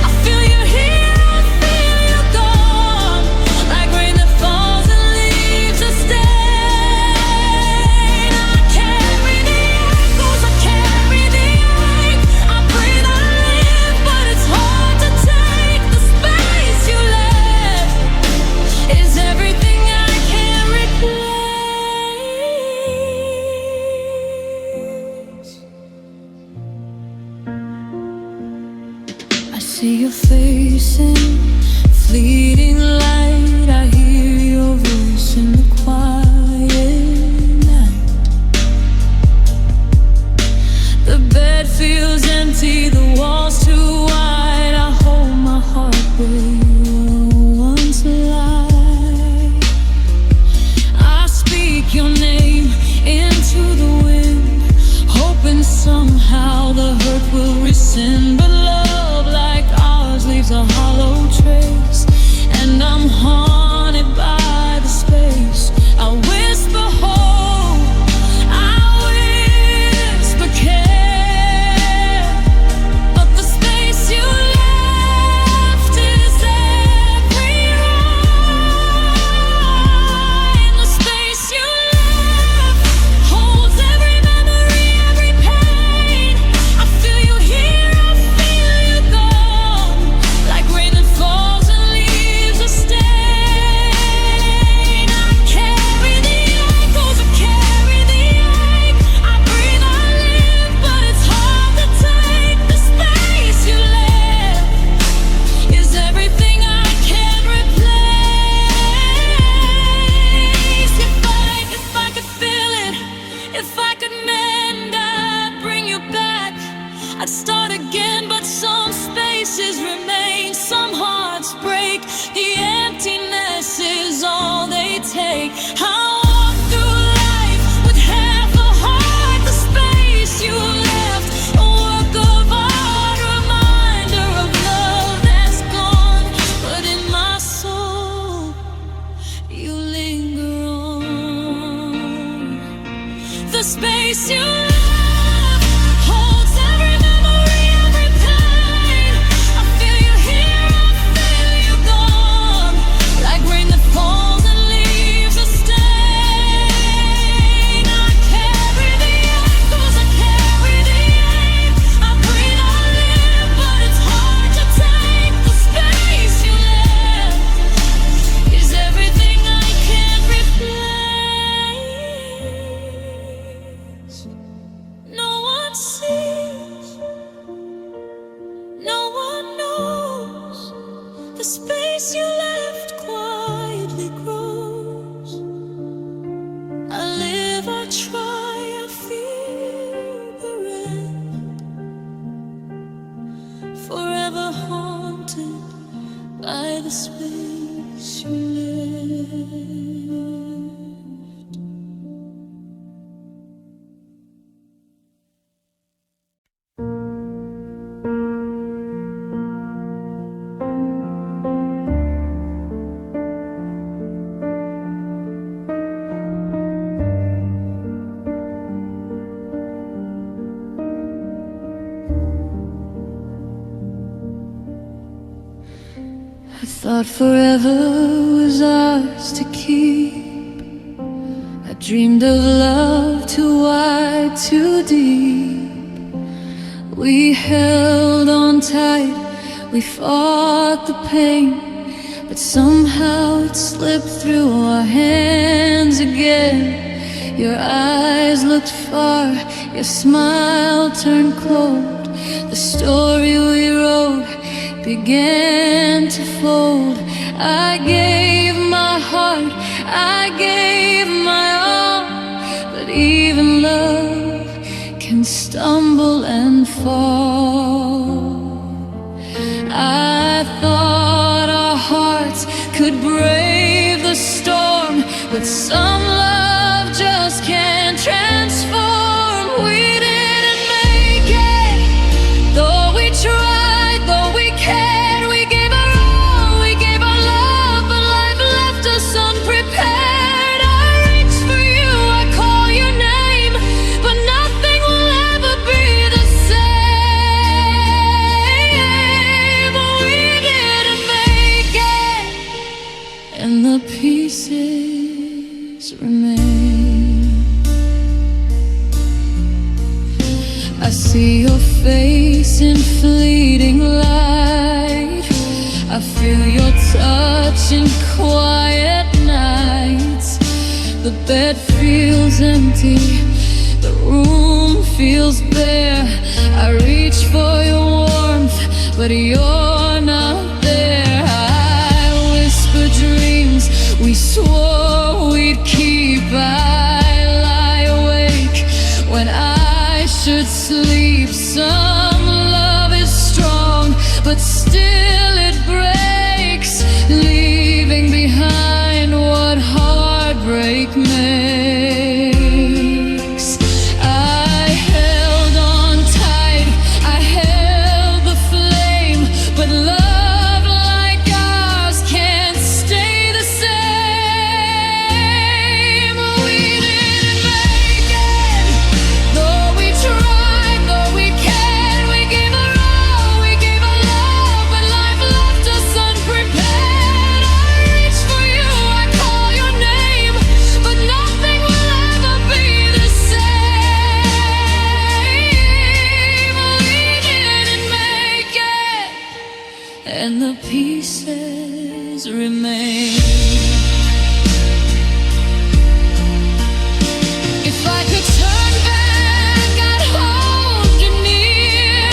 I feel you here, I feel you gone, like rain that falls and leaves a stain. I carry the echoes, I carry the ache. I breathe, I live, but it's hard to take. The space you left is everything I can't replace. I see your face in fleeting light. I hear your voice in the quiet night. The bed feels empty, the walls too wide. I hold my heart where you once lied. I speak your name into the wind, hoping somehow the hurt will rescind. But love like ours leaves a hollow trace, and I'm haunted start again, but some spaces remain, some hearts break. The emptiness is all they take. I walk through life with half a heart, the space you left, a work of art, reminder of love that's gone. But in my soul, you linger on. The space you left holds every memory, every pain. I feel you here, I feel you gone, like rain that falls and leaves a stain. I carry the echoes, I carry the ache. I breathe, I live, but it's hard to take. The space you left is everything I can't replace. No one sees, no one knows. The space you left quietly grows. I live, I try, I fear the end. Forever haunted by the space you left. I thought forever was ours to keep. I dreamed of love too wide, too deep. We held on tight, we fought the pain, but somehow it slipped through our hands again. Your eyes looked far, your smile turned cold. The story we wrote began to fold. I gave my heart, I gave my all, but even love can stumble and fall. I thought our hearts could brave the storm, but some love just can't transform. We didn't make it, though we tried, though we cared. We gave our all, we gave our love, but life left us unprepared. I reach for you, I call your name, but nothing will ever be the same. We didn't make it, and the pieces remain. I see your face in fleeting light. I feel your touch in quiet nights. The bed feels empty, the room feels bare. I reach for your warmth, but you're not there. I whisper dreams we swore we'd keep. I lie awake when I should sleep. Some love is strong, but still it breaks, leaving behind what heartbreak makes. I held on tight, I held the flame, but love like ours can't stay the same. We didn't make it, though we tried, though we cared. We gave our all, we gave our love, but life left us unprepared. I reach for you, I call your name, but nothing will ever be the same. We didn't make it, and the pieces remain. If I could turn back, I'd hold you near.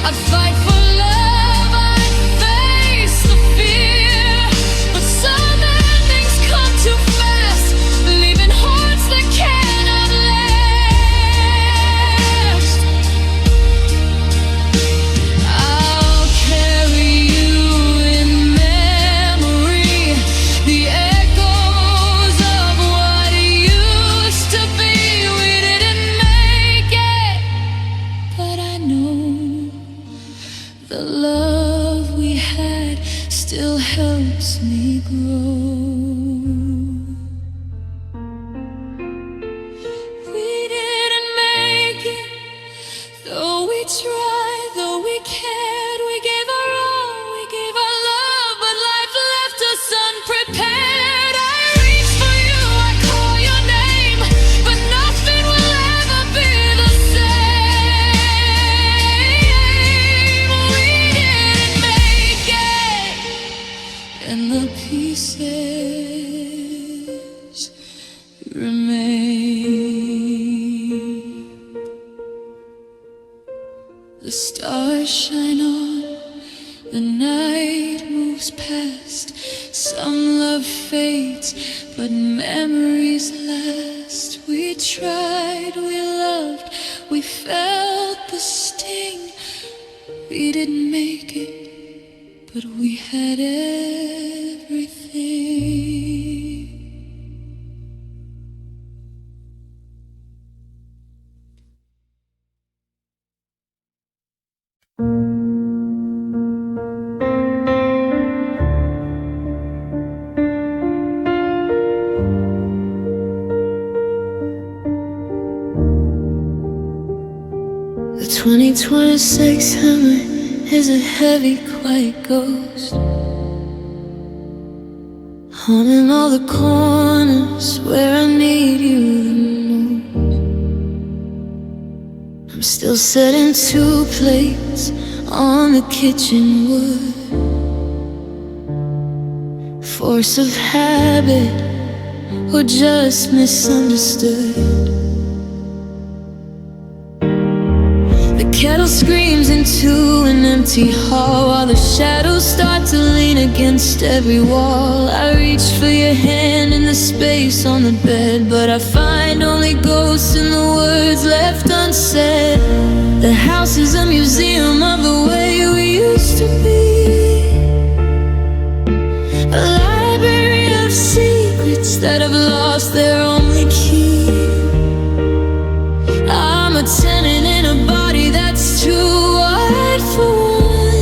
I'd fight for love, I'd face the fear. But some endings come too fast, leaving hearts that cannot last. The love we had still helps me grow. We didn't make it, though we tried, though we cared. We gave our all, we gave our love, but life left us unprepared. I reach for you, I call your name, but nothing will ever be the same. We didn't make it, and the pieces remain. The stars shine on, the night moves past. Some love fades, but memories last. We tried, we loved, we felt the sting. We didn't make it, but we had everything. The 2026 hammer is a heavy, quiet ghost, haunting all the corners where I need you the most. I'm still setting 2 plates on the kitchen wood. Force of habit or just misunderstood. The kettle screams into an empty hall while the shadows start to lean against every wall. I reach for your hand in the space on the bed, but I find only ghosts in the words left unsaid. The house is a museum of the way we used to be, a library of secrets that have lost their only key. I'm a tenant in a body that's too wide for one,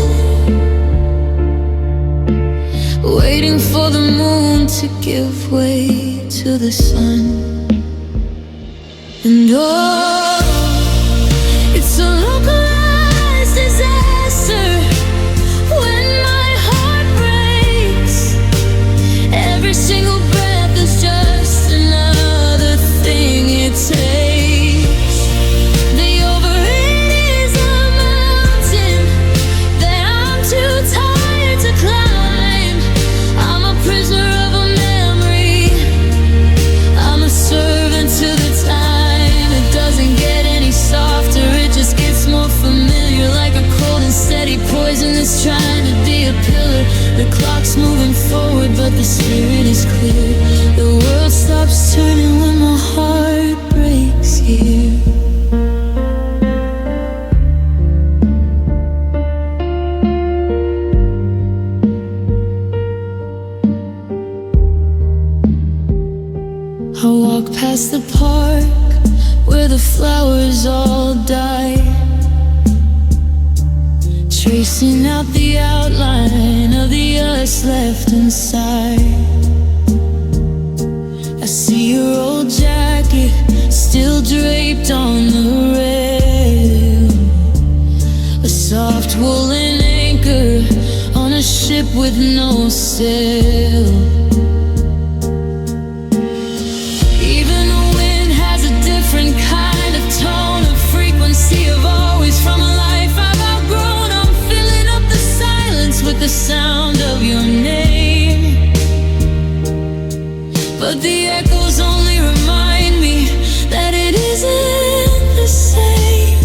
waiting for the moon to give way to the sun. And oh, it's a localized disaster when my heart breaks. Every single breath is just another thing it takes. The overrated is a mountain that I'm too tired to climb. I'm a prisoner of a memory, I'm a servant to the time. It doesn't get any softer, it just gets more familiar, like a cold and steady poison that's trying to be a pillar. The clock's moving forward, but the spirit is clear. The world stops turning when my heart breaks here. I walk past the park where the flowers all die, tracing out the outline of the us left inside. I see your old jacket still draped on the rail, a soft woolen anchor on a ship with no sail. Even the wind has a different kind of tone, a frequency of always from a life I've outgrown. I'm filling up the silence with the sound of your name, but the echoes only remind me that it isn't the same.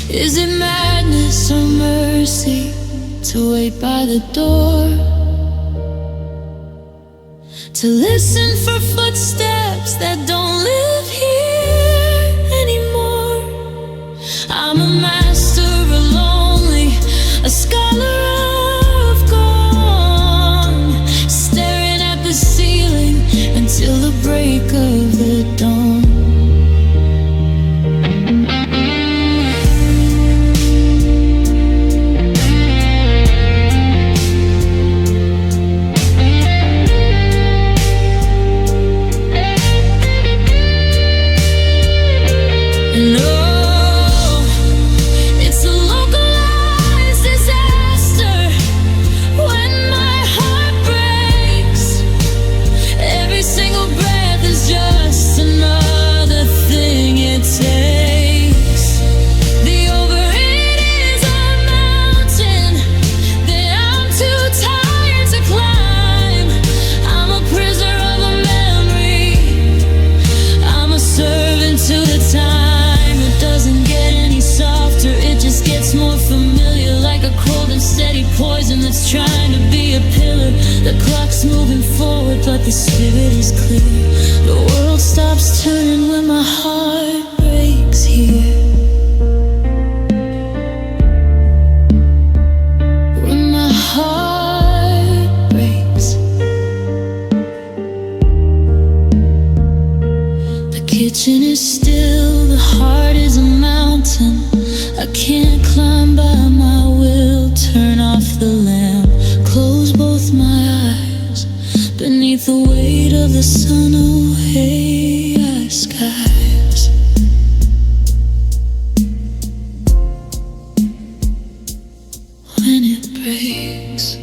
Is it madness or mercy to wait by the door, to listen for footsteps that don't live here anymore? I'm a master lonely, a scholar of gone, staring at the ceiling until the break of the dawn. the spirit is clear. The world stops turning when my heart breaks here. When my heart breaks, the kitchen is still, the heart is a mountain. I can't climb by my will. Turn off the lamp, close both my eyes. Beneath the weight of the sun, oh hey, our skies. When it breaks,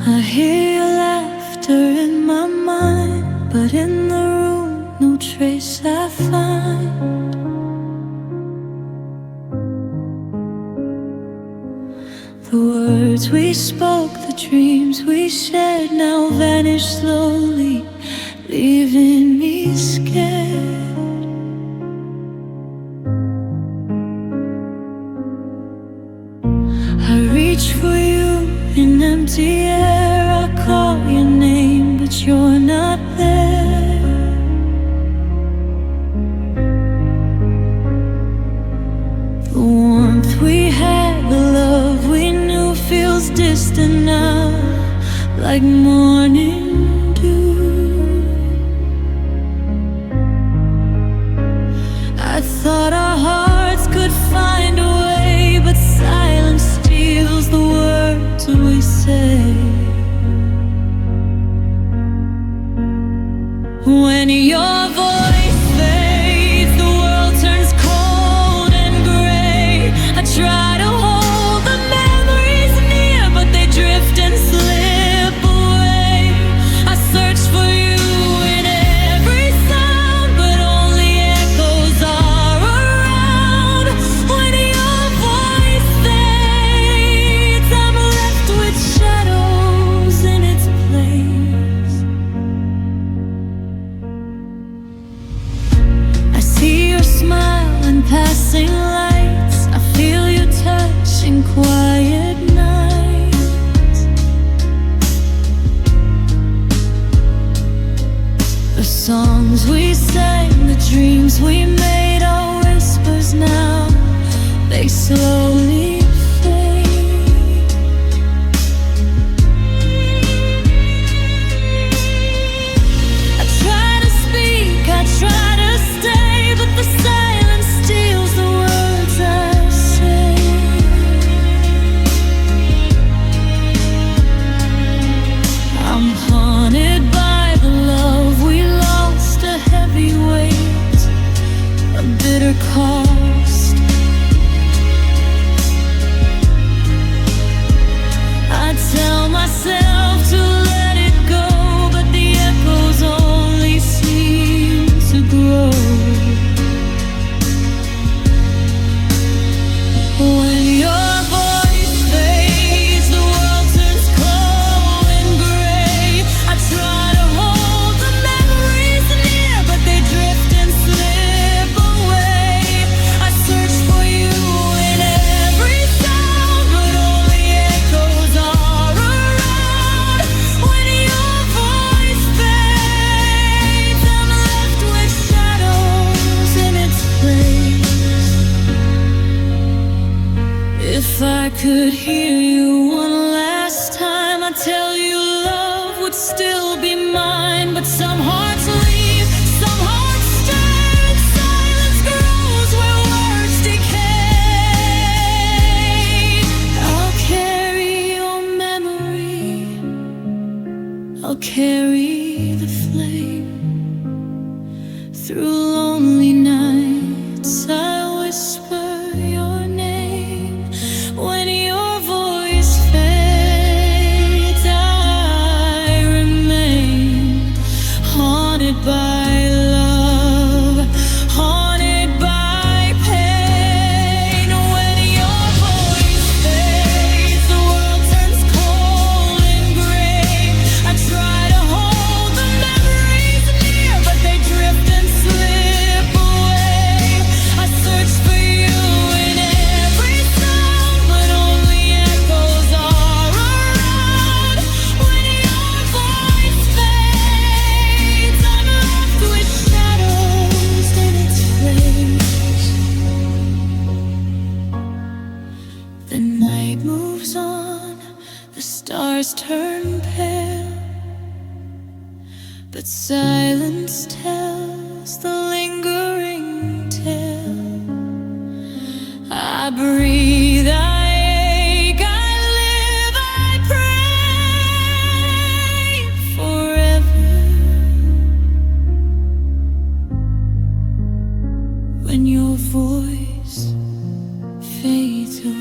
I hear your laughter in my mind, but in the room no trace I find. The words we spoke, the dreams we shared now vanish slowly, leaving me scared. I reach for you in empty air, I call your name, but you're not there. The warmth we had, the love we knew feels distant now, like morning dew. I thought our hearts could find a way, but silence steals the words we say. When your voice fades, the world turns cold and gray. I try to hold the memories near, but they drift and slip away. I search for you in every sound, but only echoes are around. When your voice fades, I'm left with shadows in its place. I see your smile in passing lights, I feel your touch in quiet nights. The songs we sang, the dreams we made are whispers now, they slowly fade. I try to speak, I try to stay, but the silence steals the words I say. I'm haunted by the love we lost, a heavy weight, a bitter cost. I tell myself to let it go, but the echoes only seem to grow. When your voice fades, the world turns cold and gray. I try to hold the memories near, but they drift and slip away. I search for you in every sound, but only echoes are around. When your voice fades, I'm left with shadows in its place. If I could hear you one last time, I'd tell you love would still be mine. But some hearts leave, some hearts stay, and silence grows where words decay. I'll carry your memory, I'll carry the flame. Through lonely nights I whisper your name. When your voice when your voice fades away.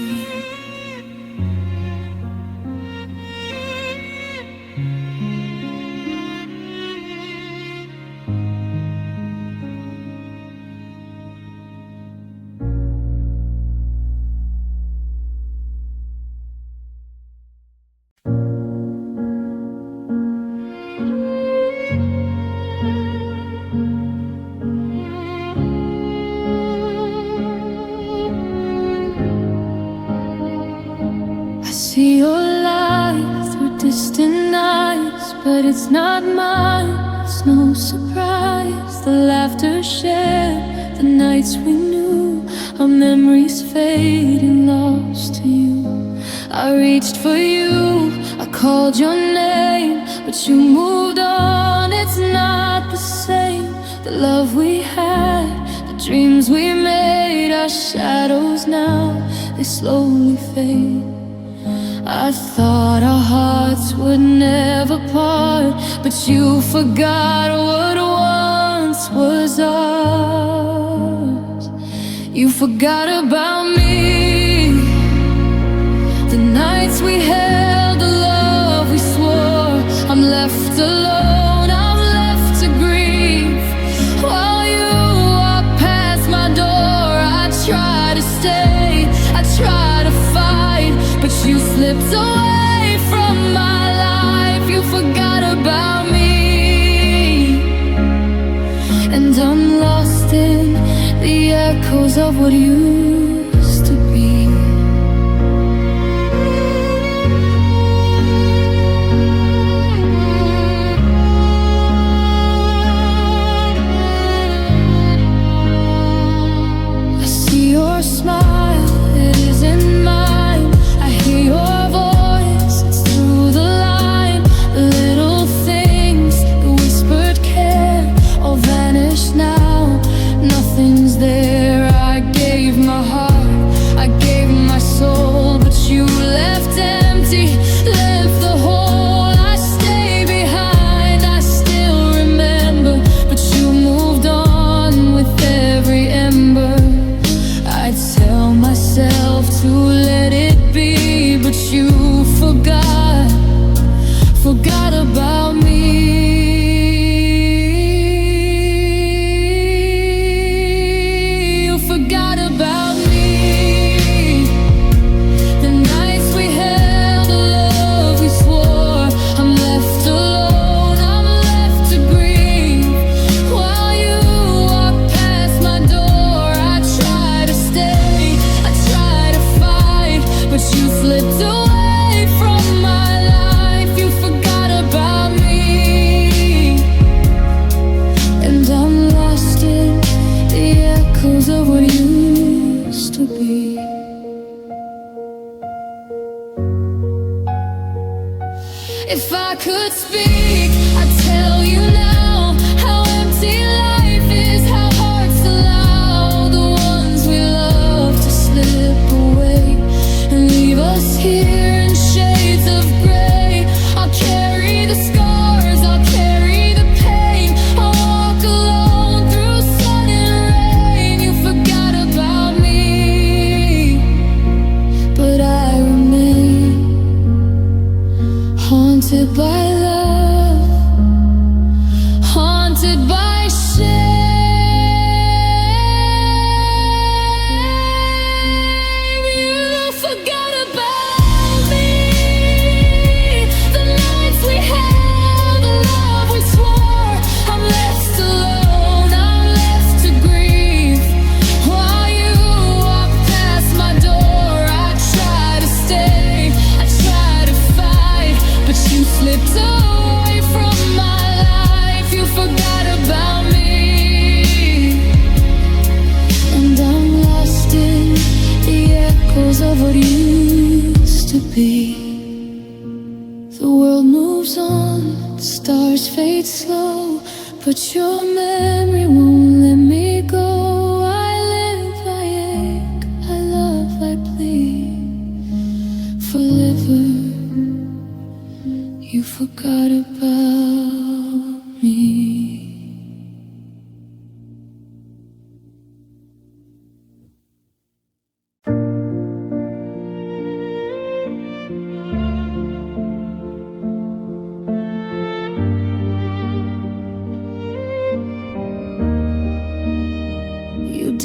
See your light through distant eyes, but it's not mine. It's no surprise. The laughter shared, the nights we knew, our memories fading, lost to you. I reached for you, I called your name, but you moved on. It's not the same. The love we had, the dreams we made, our shadows now, they slowly fade. I thought our hearts would never part, but you forgot what once was ours. You forgot about me, the nights we held, the love we swore. I'm left alone, I'm left to grieve, while you walk past my door. I try to stay, I try to fight, but you slipped away from my life. You forgot about me, and I'm lost in the echoes of what used to be. I see your smile, it isn't mine. I hear your voice, it's through the line. The little things, the whispered care, all vanished now. Nothing's there. I gave my heart, I gave my soul, but you left empty, left the hole. I stay behind, I still remember, but you moved on with every ember. I tell myself to let it be, but you forgot about me. You forgot about me, the nights we held, the love we swore. I'm left alone, I'm left to grieve, while you walk past my door. I try to stay, I try to fight, but you slipped away from my life. You forgot about me, and I'm lost in the echoes of what used to be. If I could speak, I'd tell you now how empty life is, how hearts allow the ones we love to slip away and leave us here in shades of gray. I'll carry the scars, I'll carry the pain. I'll walk alone through sun and rain. You forgot about me, but I remain haunted by love, haunted by shame. You forgot about me, the nights we held, the love we swore. I'm left alone, I'm left to grieve, while you walk past my door. I try to stay, I try to fight, but you slipped away from my life. You forgot about me, and I'm lost in the echoes of what used to be. The world moves on, the stars fade slow, but your memory won't let me go. I live, I ache, I love, I bleed for liver. You forgot about me.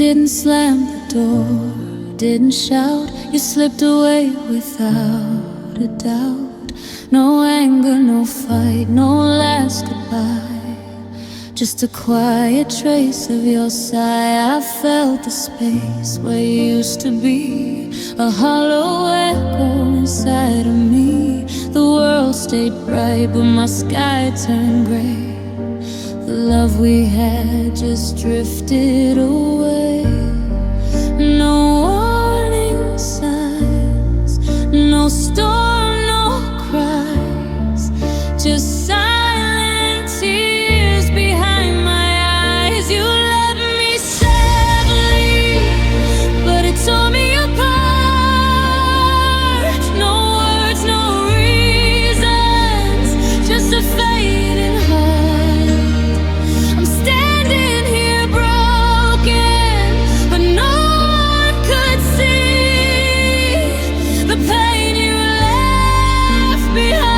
didn't slam the door, didn't shout. You slipped away without a doubt. No anger, no fight, no last goodbye. Just a quiet trace of your sigh. I felt the space where you used to be, a hollow echo inside of me. The world stayed bright, but my sky turned gray. The love we had just drifted away. No warning signs, no storm, no cries, just silent tears behind my eyes. You left me sadly, but it tore me apart. No words, no reasons, just a fading heart. I'm standing here broken, but no one could see the pain you left behind.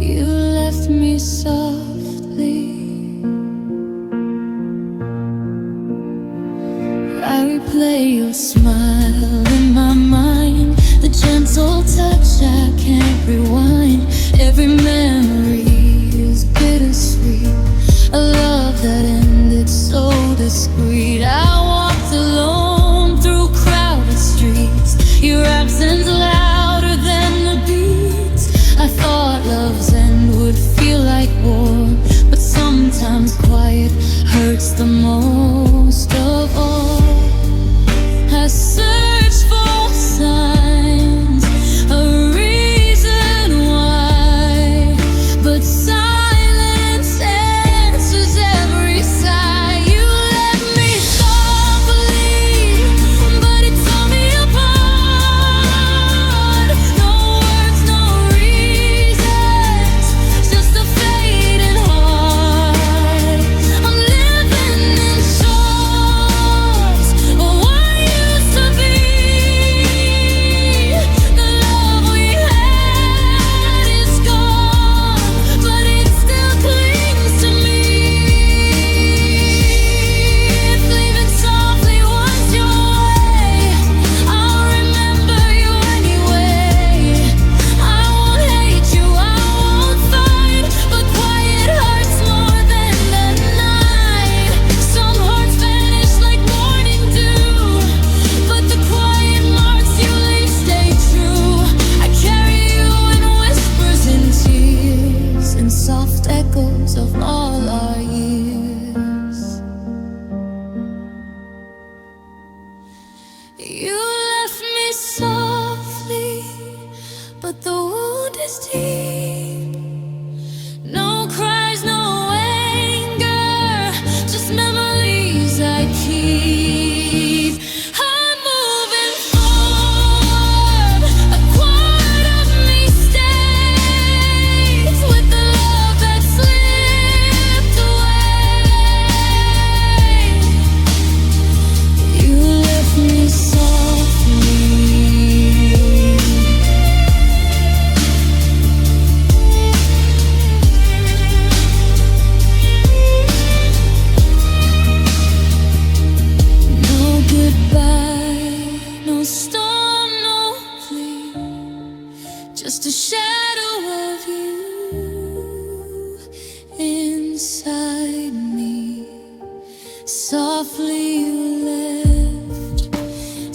You left me softly. I replay your smile in my mind, the gentle touch I can't rewind. Every memory is bittersweet, a love that ended so discreet. I walked alone through crowded streets, your absence louder than the beats. I thought love's end would feel like war, but sometimes quiet hurts the most of all. I search for signs, a reason why, but silence answers every sigh. You left me softly, but it tore me apart. No words, no reasons, just a fading heart. I'm living in shorts of what used to be. The love we had is gone, but it still clings to me. If leaving softly was your way, I'll remember you anyway. I won't hate you, I won't fight, but quiet hurts more than the night. Some hearts vanish like morning dew, but the quiet marks you leave stay true. I carry you in whispers and tears, and soft echoes of all our years. You left me softly, but the wound is deep. No cries, no anger, just memories I keep. I'm moving forward, a part of me stays with the love that slipped away. You left me softly. No goodbye, no storm, no plea, just a shadow of you inside me. Softly you left,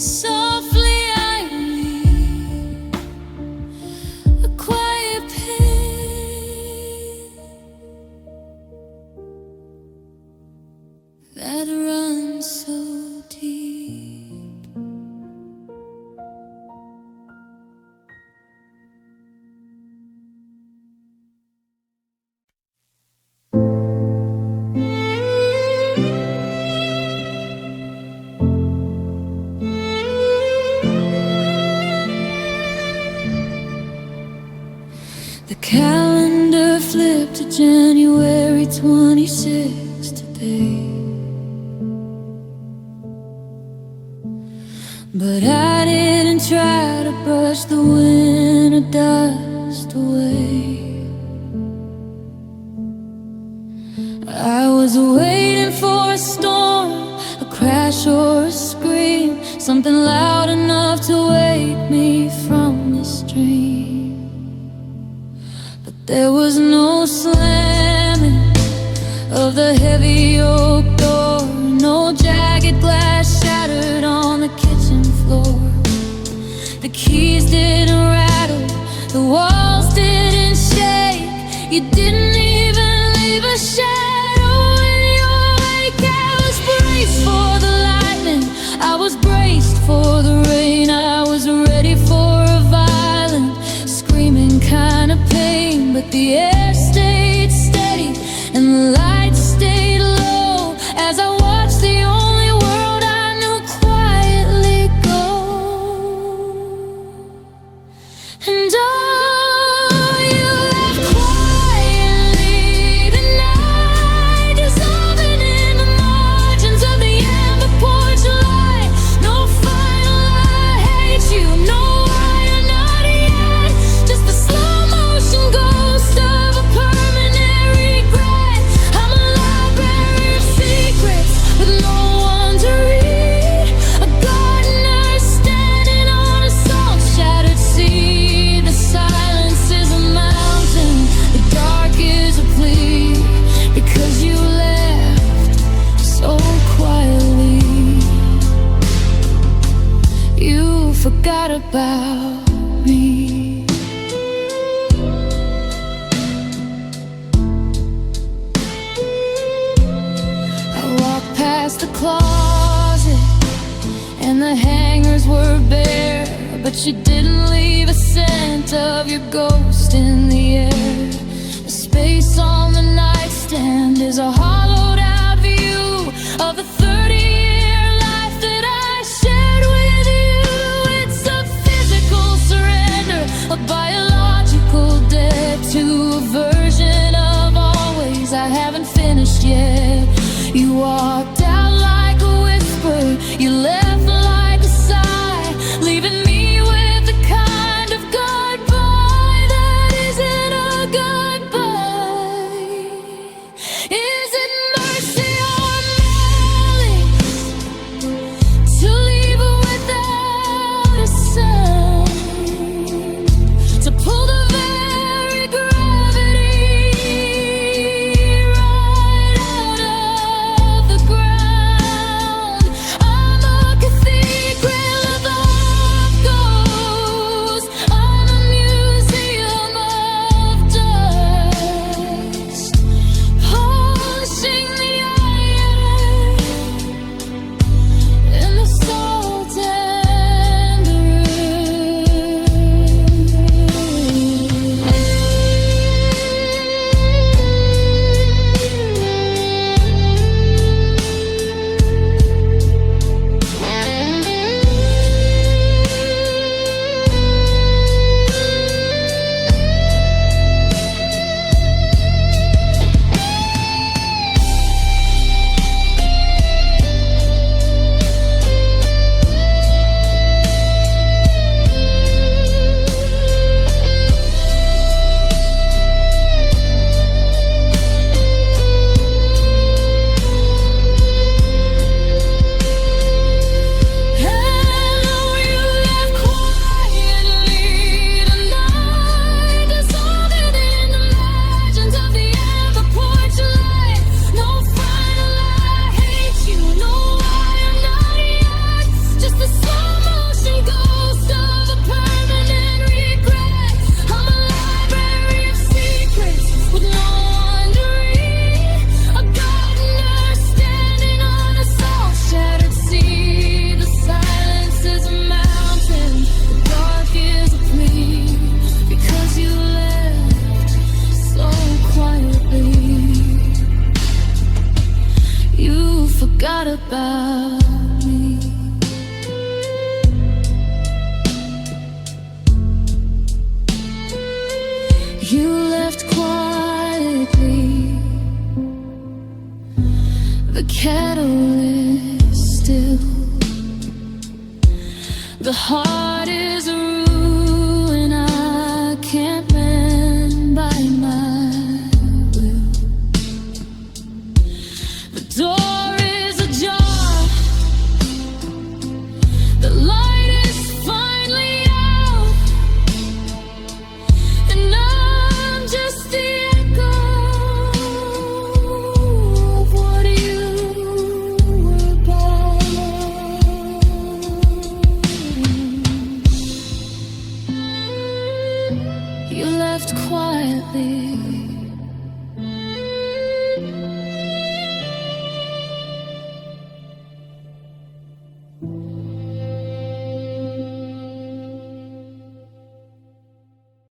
softly I leave, a quiet pain that runs so deep. The calendar flipped to January 26th today, but I didn't try to brush the winter dust away. I I was waiting for a storm, a crash or a scream, something loud enough to wake me from this dream. But there was no slamming of the heavy oak door, no jagged glass shattered on the kitchen floor. The keys didn't rattle, the walls didn't shake, you didn't even leave a shadow in your wake. I was braced for the lightning, I was braced for the rain, I was ready for a violent, screaming kind of pain. But the air stayed steady and the lights stayed low as I watched the only world I knew quietly go. And oh, you left quietly tonight, dissolving in the margins of the amber porch light. No final I hate you, no I am not yet, just the slow motion ghost of a permanent regret. I'm a library of secrets with no one to read, a gardener standing on a salt-shattered sea. The silence is a mountain, the dark is a plea, because you left so quietly. You forgot about me. I walked past the closet and the hangers were bare, but you didn't leave a scent of your ghost in the air. The space on the nightstand is a hollowed out view of the 30-year life that I shared with you. It's a physical surrender, a biological debt to a version of always I haven't finished yet. You walked out like a whisper, you left like a sigh, leaving me with the kind of goodbye that isn't a goodbye. Is it mercy or malice to leave without a sign, to pull the very gravity right out of the ground? I'm a cathedral of love ghosts, I'm a museum of dust, polishing the iron in the salt and the forgot about me. You left quietly, the kettle is still, the heart is a ruin I can't mend by my will. left quietly.